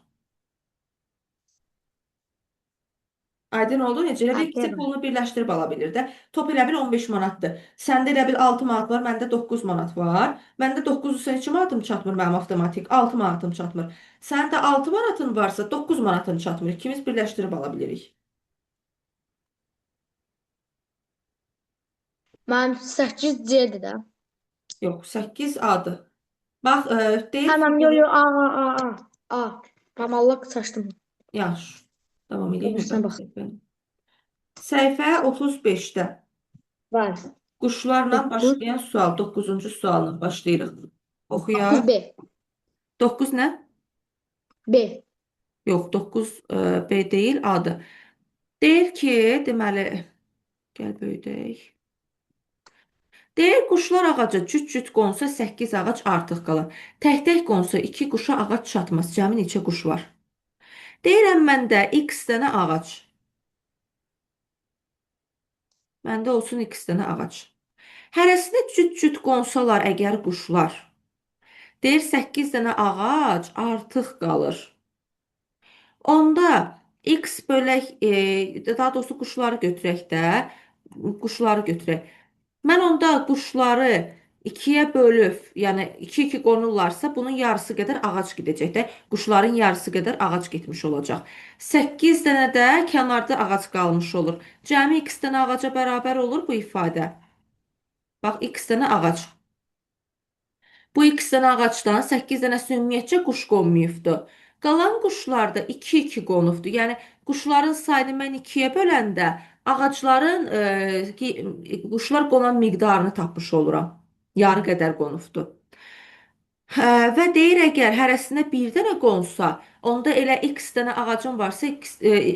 S1: Aydın oldu necə? Elə bil ikisi
S2: Aferin.
S1: pulunu birləşdirib ala bilir də. Top elə bil 15 manatdır. Səndə elə bil 6 manat var, məndə 9 manat var. Məndə 9 üstə 2 manatım çatmır mənim avtomatik. 6 manatım çatmır. Səndə 6 manatın varsa 9 manatın çatmır. İkimiz birləşdirib ala bilirik.
S2: Mənim 8 C-dir də.
S1: Yox, 8 adır. Bax, deyir
S2: Tamam, yo
S1: ki,
S2: yo A. Tamamlıq çaşdım.
S1: yaxşı. Davam
S2: O
S1: edək
S2: birisine
S1: növbəti
S2: bak.
S1: səhifə. Səhifə 35-də.
S2: Var.
S1: Quşlarla
S2: 9.
S1: başlayan sual. 9-cu sualla başlayırıq.
S2: 9
S1: Oxuyaq.
S2: B.
S1: 9 nə?
S2: B.
S1: Yox, 9 B deyil, A-dır. Deyir ki, deməli, gəl böyüdək. Deyir quşlar ağaca cüt-cüt qonsa 8 ağac artıq qalar. Tək-tək qonsa 2 quşa ağac çatmaz. Cəmi neçə quş var? Deyirəm məndə X dənə ağac. Məndə olsun X dənə ağac. Hərəsinə cüt-cüt qonsalar əgər quşlar. Deyir 8 dənə ağac artıq qalır. Onda X bölək, daha doğrusu quşları götürək də, quşları götürək. Mən onda quşları ikiyə bölüb, yəni 2-2 qonurlarsa bunun yarısı qədər ağac gedəcək də. Quşların yarısı qədər ağac getmiş olacaq. 8 dənə də kənarda ağac qalmış olur. Cəmi x dənə ağaca bərabər olur bu ifadə. Bax, x dənə ağac. Bu x dənə ağacdan 8 dənəsi ümumiyyətcə quş qonmayıbdı. Qalan quşlarda 2-2 qonubdu. Yəni quşların sayını mən 2-yə böləndə ağacların quşlar qonan miqdarını tapmış oluram. Yarı qədər qonubdu. Hə, və deyir əgər hərəsinə bir dənə qonsa, onda elə x dənə ağacım varsa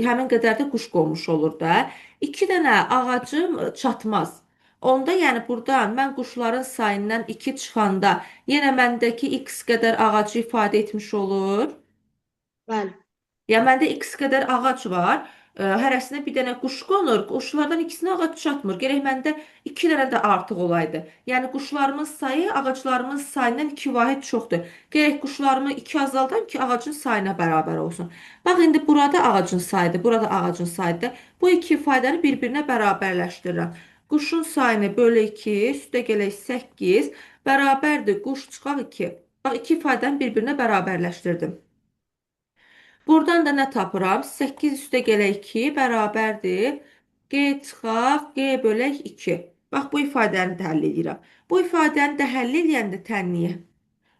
S1: həmin qədər də quş qonmuş olur da. 2 dənə ağacım çatmaz. Onda yəni buradan mən quşların sayından 2 çıxanda yenə məndəki x qədər ağacı ifadə etmiş olur.
S2: Bəli.
S1: Yəni məndə x qədər ağac var. Hərəsinə bir dənə quş qonur. Quşlardan ikisinə ağac çatmır. Gərək məndə 2 dənə də artıq olaydı. Yəni quşlarımın sayı ağaclarımın sayından 2 vahid çoxdur. Gərək quşlarımı 2 azaldan ki, ağacın sayına bərabər olsun. Bax indi burada ağacın sayıdır, burada ağacın sayıdır. Bu iki ifadəni bir-birinə bərabərləşdirirəm. Quşun sayını bölü 2, üstə gələk 8, bərabərdir quş çıxaq 2. Bax iki ifadəni bir-birinə bərabərləşdirdim. Buradan da nə tapıram? 8 üstə gələk 2 bərabərdir. G çıxaq, G bölək 2. Bax, bu ifadəni də həll edirəm. Bu ifadəni də həll edəndə tənliyə.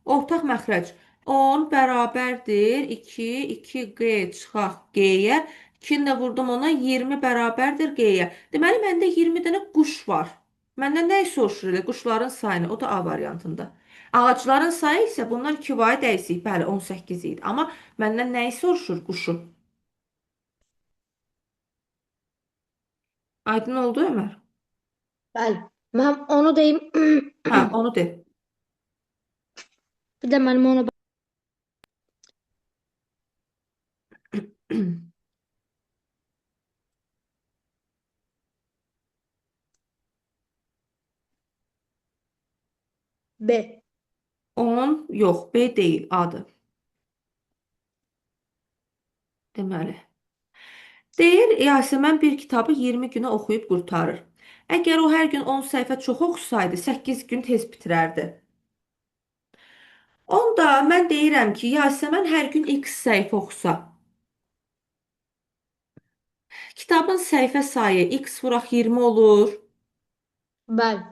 S1: Ortaq məxrəc 10 bərabərdir 2, 2G çıxaq G-yə. 2-ni də vurdum ona 20 bərabərdir G-yə. Deməli, məndə 20 dənə quş var. Məndən nəyi soruşur elə? Quşların sayını. O da A variantında. Ağacların sayı isə bunlar 2 vahid əksik. Bəli, 18 idi. Amma məndən nəyi soruşur? Quşu. Aydın oldu Ömər?
S2: Bəli. Mən onu deyim.
S1: Hə, onu de.
S2: Bir də mənim ona B.
S1: 10 yox, B deyil, A'dır. Deməli. Deyir, Yasəmən bir kitabı 20 günə oxuyub qurtarır. Əgər o hər gün 10 səhifə çox oxusaydı, 8 gün tez bitirərdi. Onda mən deyirəm ki, Yasəmən hər gün X səhifə oxusa, kitabın səhifə sayı X vuraq 20 olur.
S2: Bəli.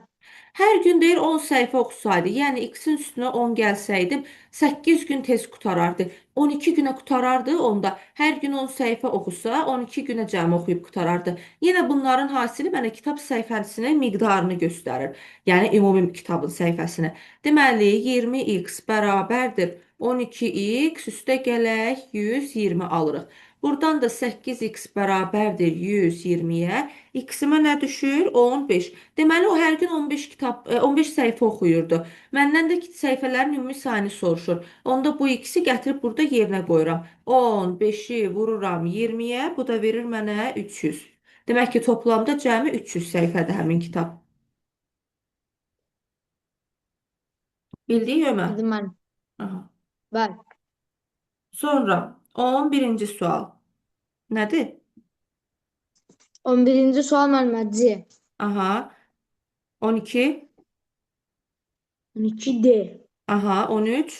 S1: Hər gün deyir 10 səhifə oxusaydı, yəni x-in üstünə 10 gəlsəydim, 8 gün tez qutarardı. 12 günə qutarardı onda. Hər gün 10 səhifə oxusa, 12 günə cəmi oxuyub qutarardı. Yenə bunların hasili mənə kitab səhifəsinin miqdarını göstərir. Yəni ümumi kitabın səhifəsini. Deməli, 20x bərabərdir 12x üstə gələk 120 alırıq. Buradan da 8x bərabərdir 120-yə. X-imə nə düşür? 15. Deməli o hər gün 15 kitab 15 səhifə oxuyurdu. Məndən də ki, səhifələrin ümumi sayını soruşur. Onda bu ikisi gətirib burada yerinə qoyuram. 15-i vururam 20-yə, bu da verir mənə 300. Demək ki, toplamda cəmi 300 səhifədir həmin kitab. Bildiyin Ömər?
S2: Bildim müəllim.
S1: Aha.
S2: Bəli.
S1: Sonra 11-ci sual. Nədir?
S2: 11-ci sual müəllimə C.
S1: Aha. 12.
S2: 12D.
S1: Aha. 13.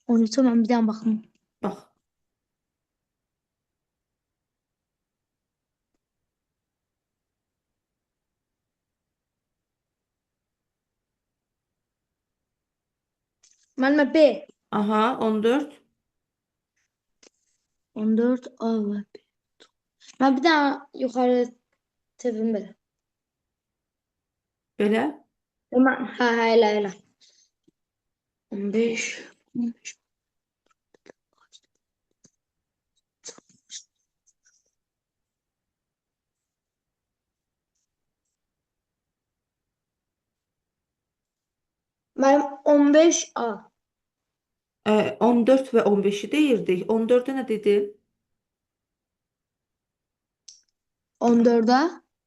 S2: 13'e mən bir dənə baxım.
S1: Bax.
S2: Müəllimə B.
S1: Aha. 14.
S2: 14 A və B. Mən bir dənə yuxarı çevirim belə.
S1: Belə.
S2: Hə, elə, elə. 15. 15. Mənim 15A.
S1: 14 və 15-i deyirdik. 14-ə nə dedi?
S2: 14'a.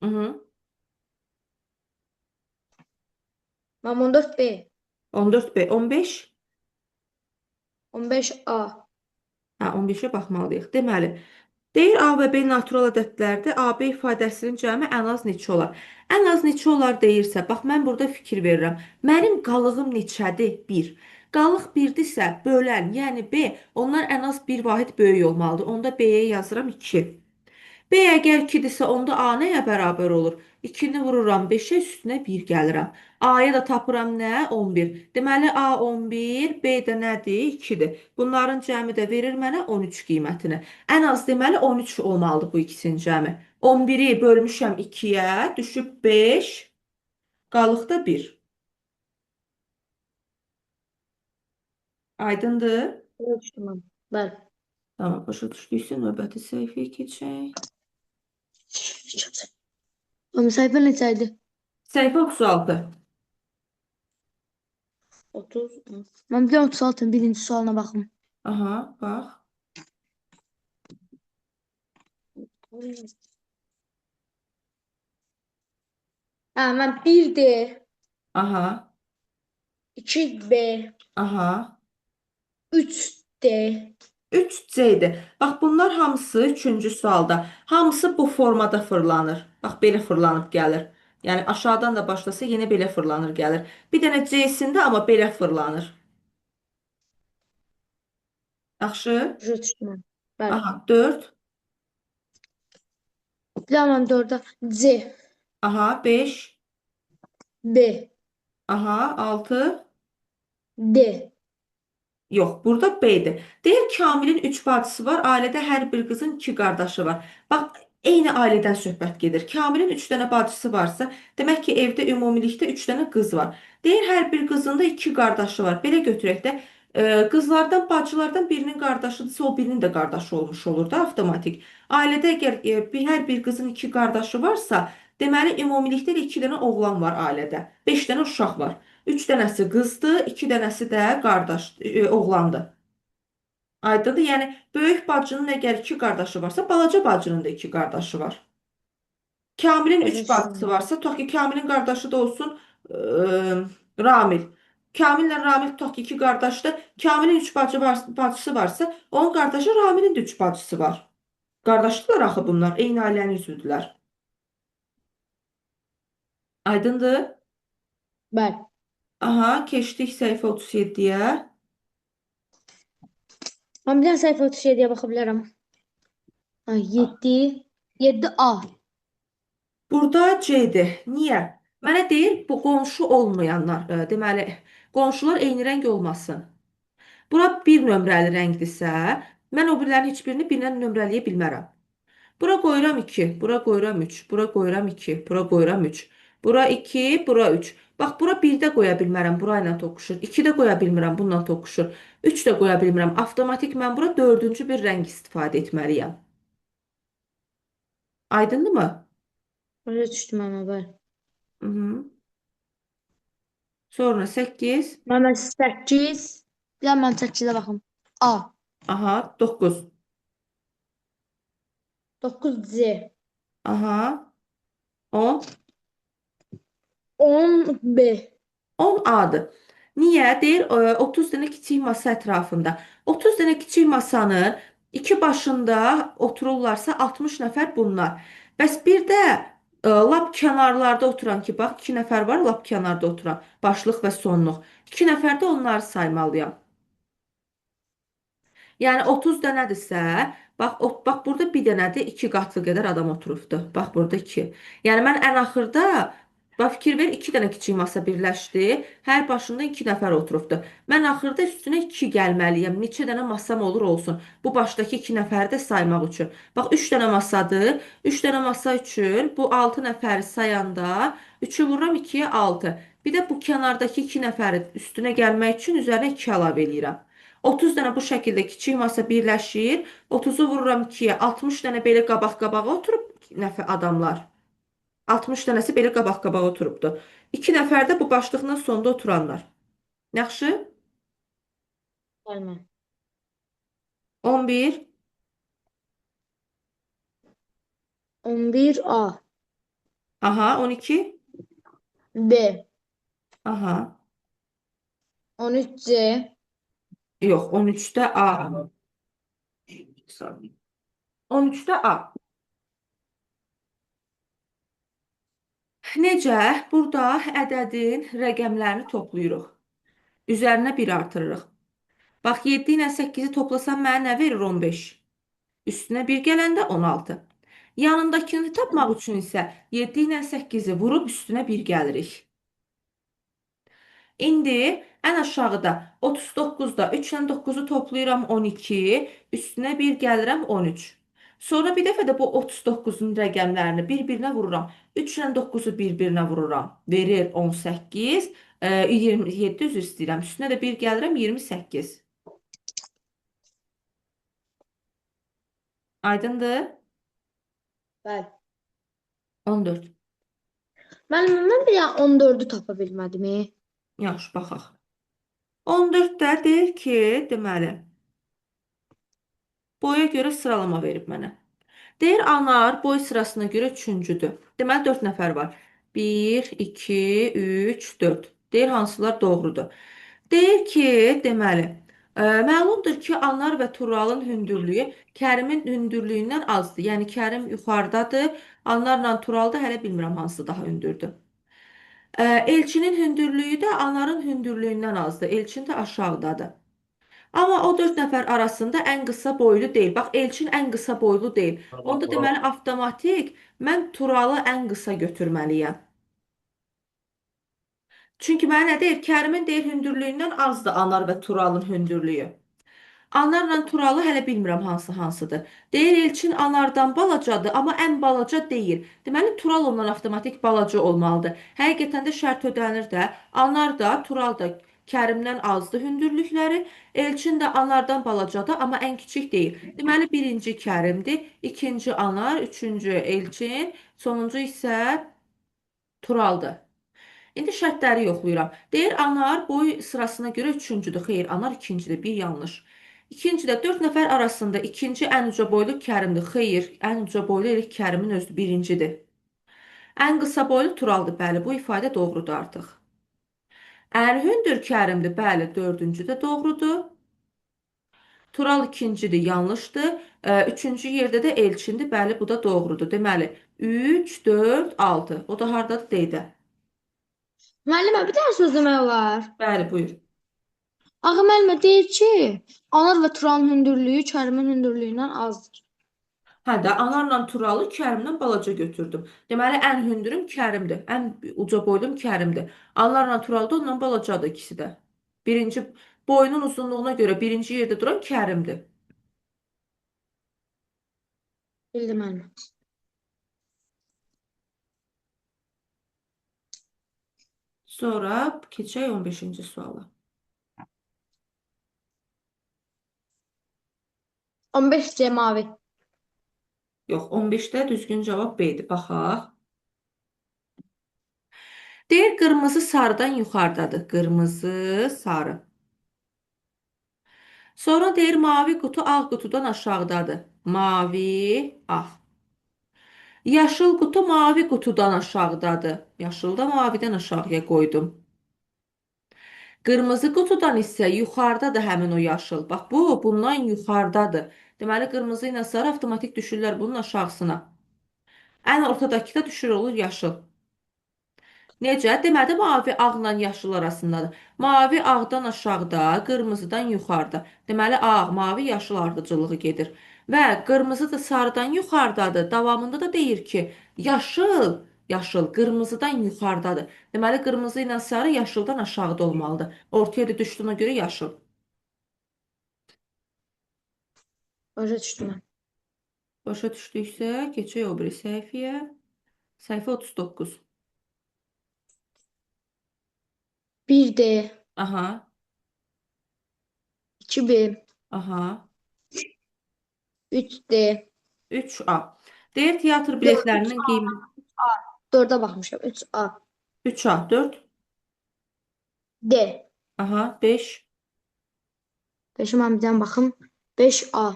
S1: Hı -hı.
S2: Mənim 14B.
S1: 14B, 15.
S2: 15A.
S1: Hə, 15-ə baxmalıyıq. Deməli, deyir A və B natural ədədlərdə AB ifadəsinin cəmi ən az neçə olar? Ən az neçə olar deyirsə, bax mən burada fikir verirəm. Mənim qalığım neçədir? 1. Qalıq 1-dirsə, bölən, yəni B, onlar ən az bir vahid böyük olmalıdır. Onda B-yə yazıram 2. B əgər 2-dirsə, onda A nəyə bərabər olur? 2-ni vururam 5-ə, üstünə 1 gəlirəm. A-ya da tapıram nə? 11. Deməli, A 11, B də nədir? 2-dir. Bunların cəmi də verir mənə 13 qiymətini. Ən az deməli 13 olmalıdır bu ikisinin cəmi. 11-i bölmüşəm 2-yə, düşüb 5, qalıq da 1. Aydındır?
S2: Ölçtüm. Bəli.
S1: Tamam, başa düşdüksə növbəti səhifəyə keçək.
S2: Amma səhifə neçəydi?
S1: Səhifə 36.
S2: 30. Mən bir də 36'ın birinci sualına baxım.
S1: Aha, bax.
S2: Hə, mən 1D,
S1: Aha,
S2: 2B,
S1: aha.
S2: 3D.
S1: 3C-dir. Bax bunlar hamısı üçüncü sualda. Hamısı bu formada fırlanır. Bax belə fırlanıb gəlir. Yəni aşağıdan da başlasa yenə belə fırlanır gəlir. Bir dənə C-sində amma belə fırlanır. Yaxşı?
S2: Ölçtüm. Bəli.
S1: Aha 4.
S2: Bir də mən 4'ə C,
S1: Aha 5.
S2: B,
S1: Aha 6.
S2: D.
S1: Yox, burada B-dir. Deyir Kamilin 3 bacısı var. Ailədə hər bir qızın 2 qardaşı var. Bax, eyni ailədən söhbət gedir. Kamilin 3 dənə bacısı varsa, demək ki, evdə ümumilikdə 3 dənə qız var. Deyir hər bir qızın da 2 qardaşı var. Belə götürək də qızlardan, bacılardan birinin qardaşıdırsa, o birinin də qardaşı olmuş olur da avtomatik. Ailədə əgər hər bir qızın 2 qardaşı varsa, deməli ümumilikdə də 2 dənə oğlan var ailədə. 5 dənə uşaq var. 3 dənəsi qızdır, 2 dənəsi də qardaş, oğlandır. Aydındır? Yəni böyük bacının əgər 2 qardaşı varsa, balaca bacının da 2 qardaşı var. Kamilin 3 bacısı varsa, tutaq ki, Kamilin qardaşı da olsun Ramil. Kamillə Ramil tutaq ki, iki qardaşdır. Kamilin üç bacısı varsa, onun qardaşı Ramilin də üç bacısı var. Qardaşdılar axı bunlar. Eyni ailənin üzvüdülər. Aydındır?
S2: Bəli.
S1: Aha, keçdik səhifə 37-yə.
S2: Mən bir dənə səhifə 37-yə baxa bilərəm. Ha, 7. 7A.
S1: Burada C-dir. Niyə? Mənə deyir, bu qonşu olmayanlar, deməli, qonşular eyni rəng olmasın. Bura bir nömrəli rəngdirsə, mən o birilərin heç birini birlə nömrələyə bilmərəm. Bura qoyuram 2, bura qoyuram 3, bura qoyuram 2, bura qoyuram 3. Bura 2, bura 3. Bax, bura 1 də qoya bilmərəm, bura ilə toqquşur. 2 də qoya bilmirəm, bununla toqquşur. 3 də qoya bilmirəm. Avtomatik mən bura dördüncü bir rəng istifadə etməliyəm. Aydındır mı?
S2: Başa düşdüm amma bəli.
S1: Hı -hı. Sonra 8.
S2: Mən 8. Bir dənə mən 8-ə baxım. A.
S1: Aha, 9.
S2: 9C.
S1: Aha, 10.
S2: 10B.
S1: 10 A'dır. Niyə? Deyir 30 dənə kiçik masa ətrafında. 30 dənə kiçik masanın iki başında otururlarsa 60 nəfər bunlar. Bəs bir də lap kənarlarda oturan ki, bax 2 nəfər var lap kənarda oturan. Başlıq və sonluq. 2 nəfər də onları saymalıyam. Yəni 30 dənədirsə, bax burada bir dənədir, 2 qatlı qədər adam oturubdu. Bax burada 2. Yəni mən ən axırda bax fikir ver, 2 dənə kiçik masa birləşdi. Hər başında 2 nəfər oturubdu. Mən axırda üstünə 2 gəlməliyəm. Neçə dənə masam olur olsun. Bu başdakı 2 nəfəri də saymaq üçün. Bax 3 dənə masadır. 3 dənə masa üçün bu 6 nəfəri sayanda 3-ü vururam 2-yə 6. Bir də bu kənardakı 2 nəfəri üstünə gəlmək üçün üzərinə 2 əlavə eləyirəm. 30 dənə bu şəkildə kiçik masa birləşir. 30-u vururam 2-yə. 60 dənə belə qabaq-qabağa oturub nəfər adamlar. 60 dənəsi belə qabaq-qabağa oturubdu. 2 nəfər də bu başlıqla sonda oturanlar. Yaxşı?
S2: Bəli.
S1: 11.
S2: 11A.
S1: Aha, 12.
S2: B.
S1: Aha.
S2: 13C.
S1: Yox, 13-də A. 13-də A. Necə? Burada ədədin rəqəmlərini toplayırıq. Üzərinə 1 artırırıq. Bax, 7 ilə 8-i toplasam mənə nə verir? 15. Üstünə 1 gələndə 16. Yanındakını tapmaq üçün isə 7 ilə 8-i vurub üstünə 1 gəlirik. İndi ən aşağıda 39-da 3 ilə 9-u toplayıram 12, üstünə 1 gəlirəm 13. Sonra bir dəfə də bu 39-un rəqəmlərini bir-birinə vururam. 3 ilə 9-u bir-birinə vururam. Verir 18, 27 üzr istəyirəm. Üstünə də 1 gəlirəm 28. Aydındır?
S2: Bəli.
S1: 14.
S2: Müəllim, mən bir dənə 14-ü tapa bilmədim.
S1: Yaxşı, baxaq. 14-də deyir ki, deməli, boya görə sıralama verib mənə. Deyir anar boy sırasına görə üçüncüdür. Deməli 4 nəfər var. 1, 2, 3, 4. Deyir hansılar doğrudur. Deyir ki, deməli, məlumdur ki, Anar və Turalın hündürlüyü Kərimin hündürlüyündən azdır. Yəni Kərim yuxarıdadır. Anlarla Tural da hələ bilmirəm hansı daha hündürdür. Elçinin hündürlüyü də Anarın hündürlüyündən azdır. Elçin də aşağıdadır. Amma o 4 nəfər arasında ən qısa boylu deyil. Bax, Elçin ən qısa boylu deyil. Onda deməli avtomatik mən Turalı ən qısa götürməliyəm. Çünki mənə nə deyir? Kərimin deyir hündürlüyündən azdır Anar və Turalın hündürlüyü. Anarla Turalı hələ bilmirəm hansı hansıdır. Deyir Elçin Anardan balacadır, amma ən balaca deyil. Deməli Tural ondan avtomatik balaca olmalıdır. Həqiqətən də şərt ödənir də. Anar da, Tural da Kərimdən azdır hündürlükləri. Elçin də Anardan balacadır, amma ən kiçik deyil. Deməli birinci Kərimdir, ikinci Anar, üçüncü Elçin, sonuncu isə Turaldır. İndi şərtləri yoxlayıram. Deyir Anar boy sırasına görə üçüncüdür. Xeyr, Anar ikincidir. Bir yanlış. İkincidə 4 nəfər arasında ikinci ən uca boylu Kərimdir. Xeyr, ən uca boylu elə Kərimin özü birincidir. Ən qısa boylu Turaldır. Bəli, bu ifadə doğrudur artıq. Ərhündür Kərimdir. Bəli, dördüncü də doğrudur. Tural ikincidir, yanlışdır. Üçüncü yerdə də Elçindir. Bəli, bu da doğrudur. Deməli, 3, 4, 6. O da hardadır deyək də.
S2: Müəllimə, bir dənə söz demək olar.
S1: Bəli, buyur.
S2: Axı müəllimə deyir ki, Anar və Turanın hündürlüyü Kərimin hündürlüyündən azdır.
S1: Hə də Anarla Turalı Kərimdən balaca götürdüm. Deməli, ən hündürüm Kərimdir. Ən uca boylum Kərimdir. Anarla Turalı da ondan balacadır ikisi də. Birinci boyunun uzunluğuna görə birinci yerdə duran Kərimdir.
S2: Bildim müəllimə.
S1: Sonra keçək 15-ci suala.
S2: 15C mavi.
S1: Yox, 15-də düzgün cavab B-dir. Baxaq. Deyir qırmızı sarıdan yuxarıdadır. Qırmızı, sarı. Sonra deyir mavi qutu ağ qutudan aşağıdadır. Mavi, ağ. Yaşıl qutu mavi qutudan aşağıdadır. Yaşıl da mavidən aşağıya qoydum. Qırmızı qutudan isə yuxarıdadır həmin o yaşıl. Bax bu bundan yuxarıdadır. Deməli qırmızı ilə sarı avtomatik düşürlər bunun aşağısına. Ən ortadakı da düşür olur yaşıl. Necə? Deməli mavi ağla yaşıl arasındadır. Mavi ağdan aşağıda, qırmızıdan yuxarıda. Deməli ağ, mavi, yaşıl ardıcıllığı gedir. Və qırmızı da sarıdan yuxarıdadır. Davamında da deyir ki, yaşıl, yaşıl qırmızıdan yuxarıdadır. Deməli qırmızı ilə sarı yaşıldan aşağıda olmalıdır. Ortaya da düşdüyünə görə yaşıl.
S2: Başa düşdüm mən.
S1: Başa düşdüksə, keçək o biri səhifəyə. Səhifə 39.
S2: 1D,
S1: Aha,
S2: 2B,
S1: aha.
S2: 3D,
S1: 3A. Deyir teatr
S2: 4,
S1: biletlərinin qiyməti
S2: 4'e baxmışam. 3A,
S1: 3A, 4.
S2: D.
S1: Aha, 5.
S2: 5'e mən bir dənə baxım. 5A.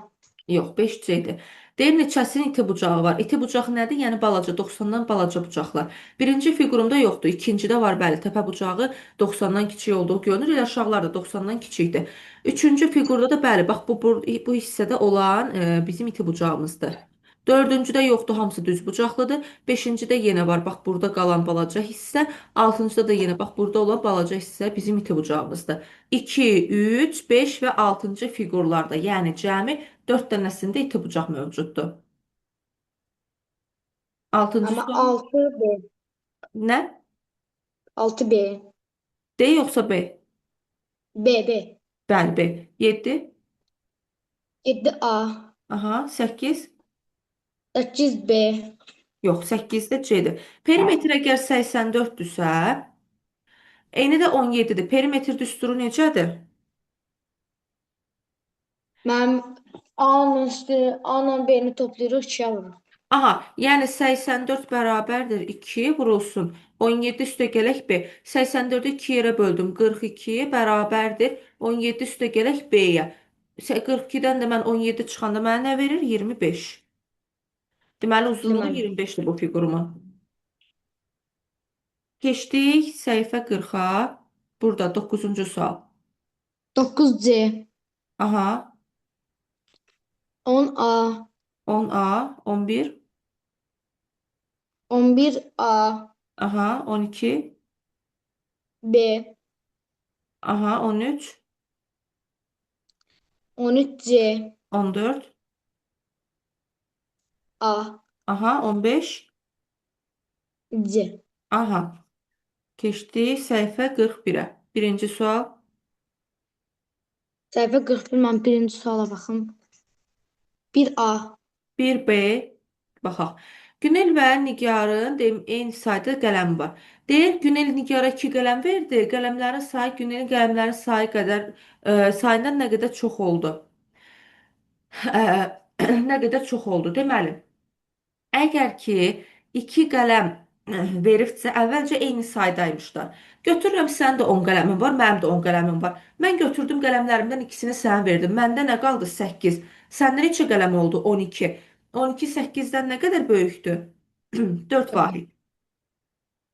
S1: Yox, 5C-dir. Deyir neçəsinin iti bucağı var. İti bucaq nədir? Yəni balaca, 90-dan balaca bucaqlar. Birinci fiqurumda yoxdur. İkincidə var, bəli. Təpə bucağı 90-dan kiçik olduğu görünür. Elə aşağılar da 90-dan kiçikdir. Üçüncü fiqurda da bəli, bax bu hissədə olan bizim iti bucağımızdır. Dördüncüdə yoxdur, hamısı düz bucaqlıdır. Beşincidə yenə var, bax burada qalan balaca hissə. Altıncıda da yenə bax burada olan balaca hissə bizim iti bucağımızdır. 2, 3, 5 və 6-cı fiqurlarda, yəni cəmi 4 dənəsində iti bucaq mövcuddur. 6-cı
S2: Amma
S1: sual
S2: 6B.
S1: nə?
S2: 6B.
S1: D yoxsa B?
S2: B, B.
S1: Bəli, B. 7.
S2: 7A.
S1: Aha, 8.
S2: 8B.
S1: Yox, 8-də C-dir. Perimetr əgər 84-dürsə, eni də 17-dir. Perimetr düsturu necədir?
S2: Mənim A-nın üstü, A-nın B-ni toplayırıq, 2-yə vururuq.
S1: Aha, yəni 84 bərabərdir 2 vurulsun. 17 üstə gələk B. 84-ü 2 yerə böldüm. 42 bərabərdir 17 üstə gələk B-yə. 42-dən də mən 17 çıxanda mənə nə verir? 25. Deməli uzunluğu
S2: Deməli.
S1: 25-dir bu figurumun. Keçdik səhifə 40-a. Burada 9-cu sual.
S2: 9C.
S1: Aha,
S2: 10A.
S1: 10A, 11,
S2: 11A.
S1: aha, 12,
S2: B.
S1: aha, 13,
S2: 13C.
S1: 14,
S2: A.
S1: aha, 15,
S2: C.
S1: aha. Keçdik səhifə 41-ə. Birinci sual.
S2: Səhifə 41, mən birinci suala baxım. 1A.
S1: 1B. Baxaq. Günel və Nigarın eyni sayda qələmi var. Deyir, Günel Nigara 2 qələm verdi. Qələmlərin sayı Günelin qələmlərin sayı qədər sayından nə qədər çox oldu? Nə qədər çox oldu? Deməli, əgər ki 2 qələm veribsə, əvvəlcə eyni saydaymışlar. Götürürəm, sənin də 10 qələmin var, mənim də 10 qələmim var. Mən götürdüm qələmlərimdən ikisini sənə verdim. Məndə nə qaldı? 8. Səndə neçə qələm oldu? 12. 12 8-dən nə qədər böyükdür? 4 vahid.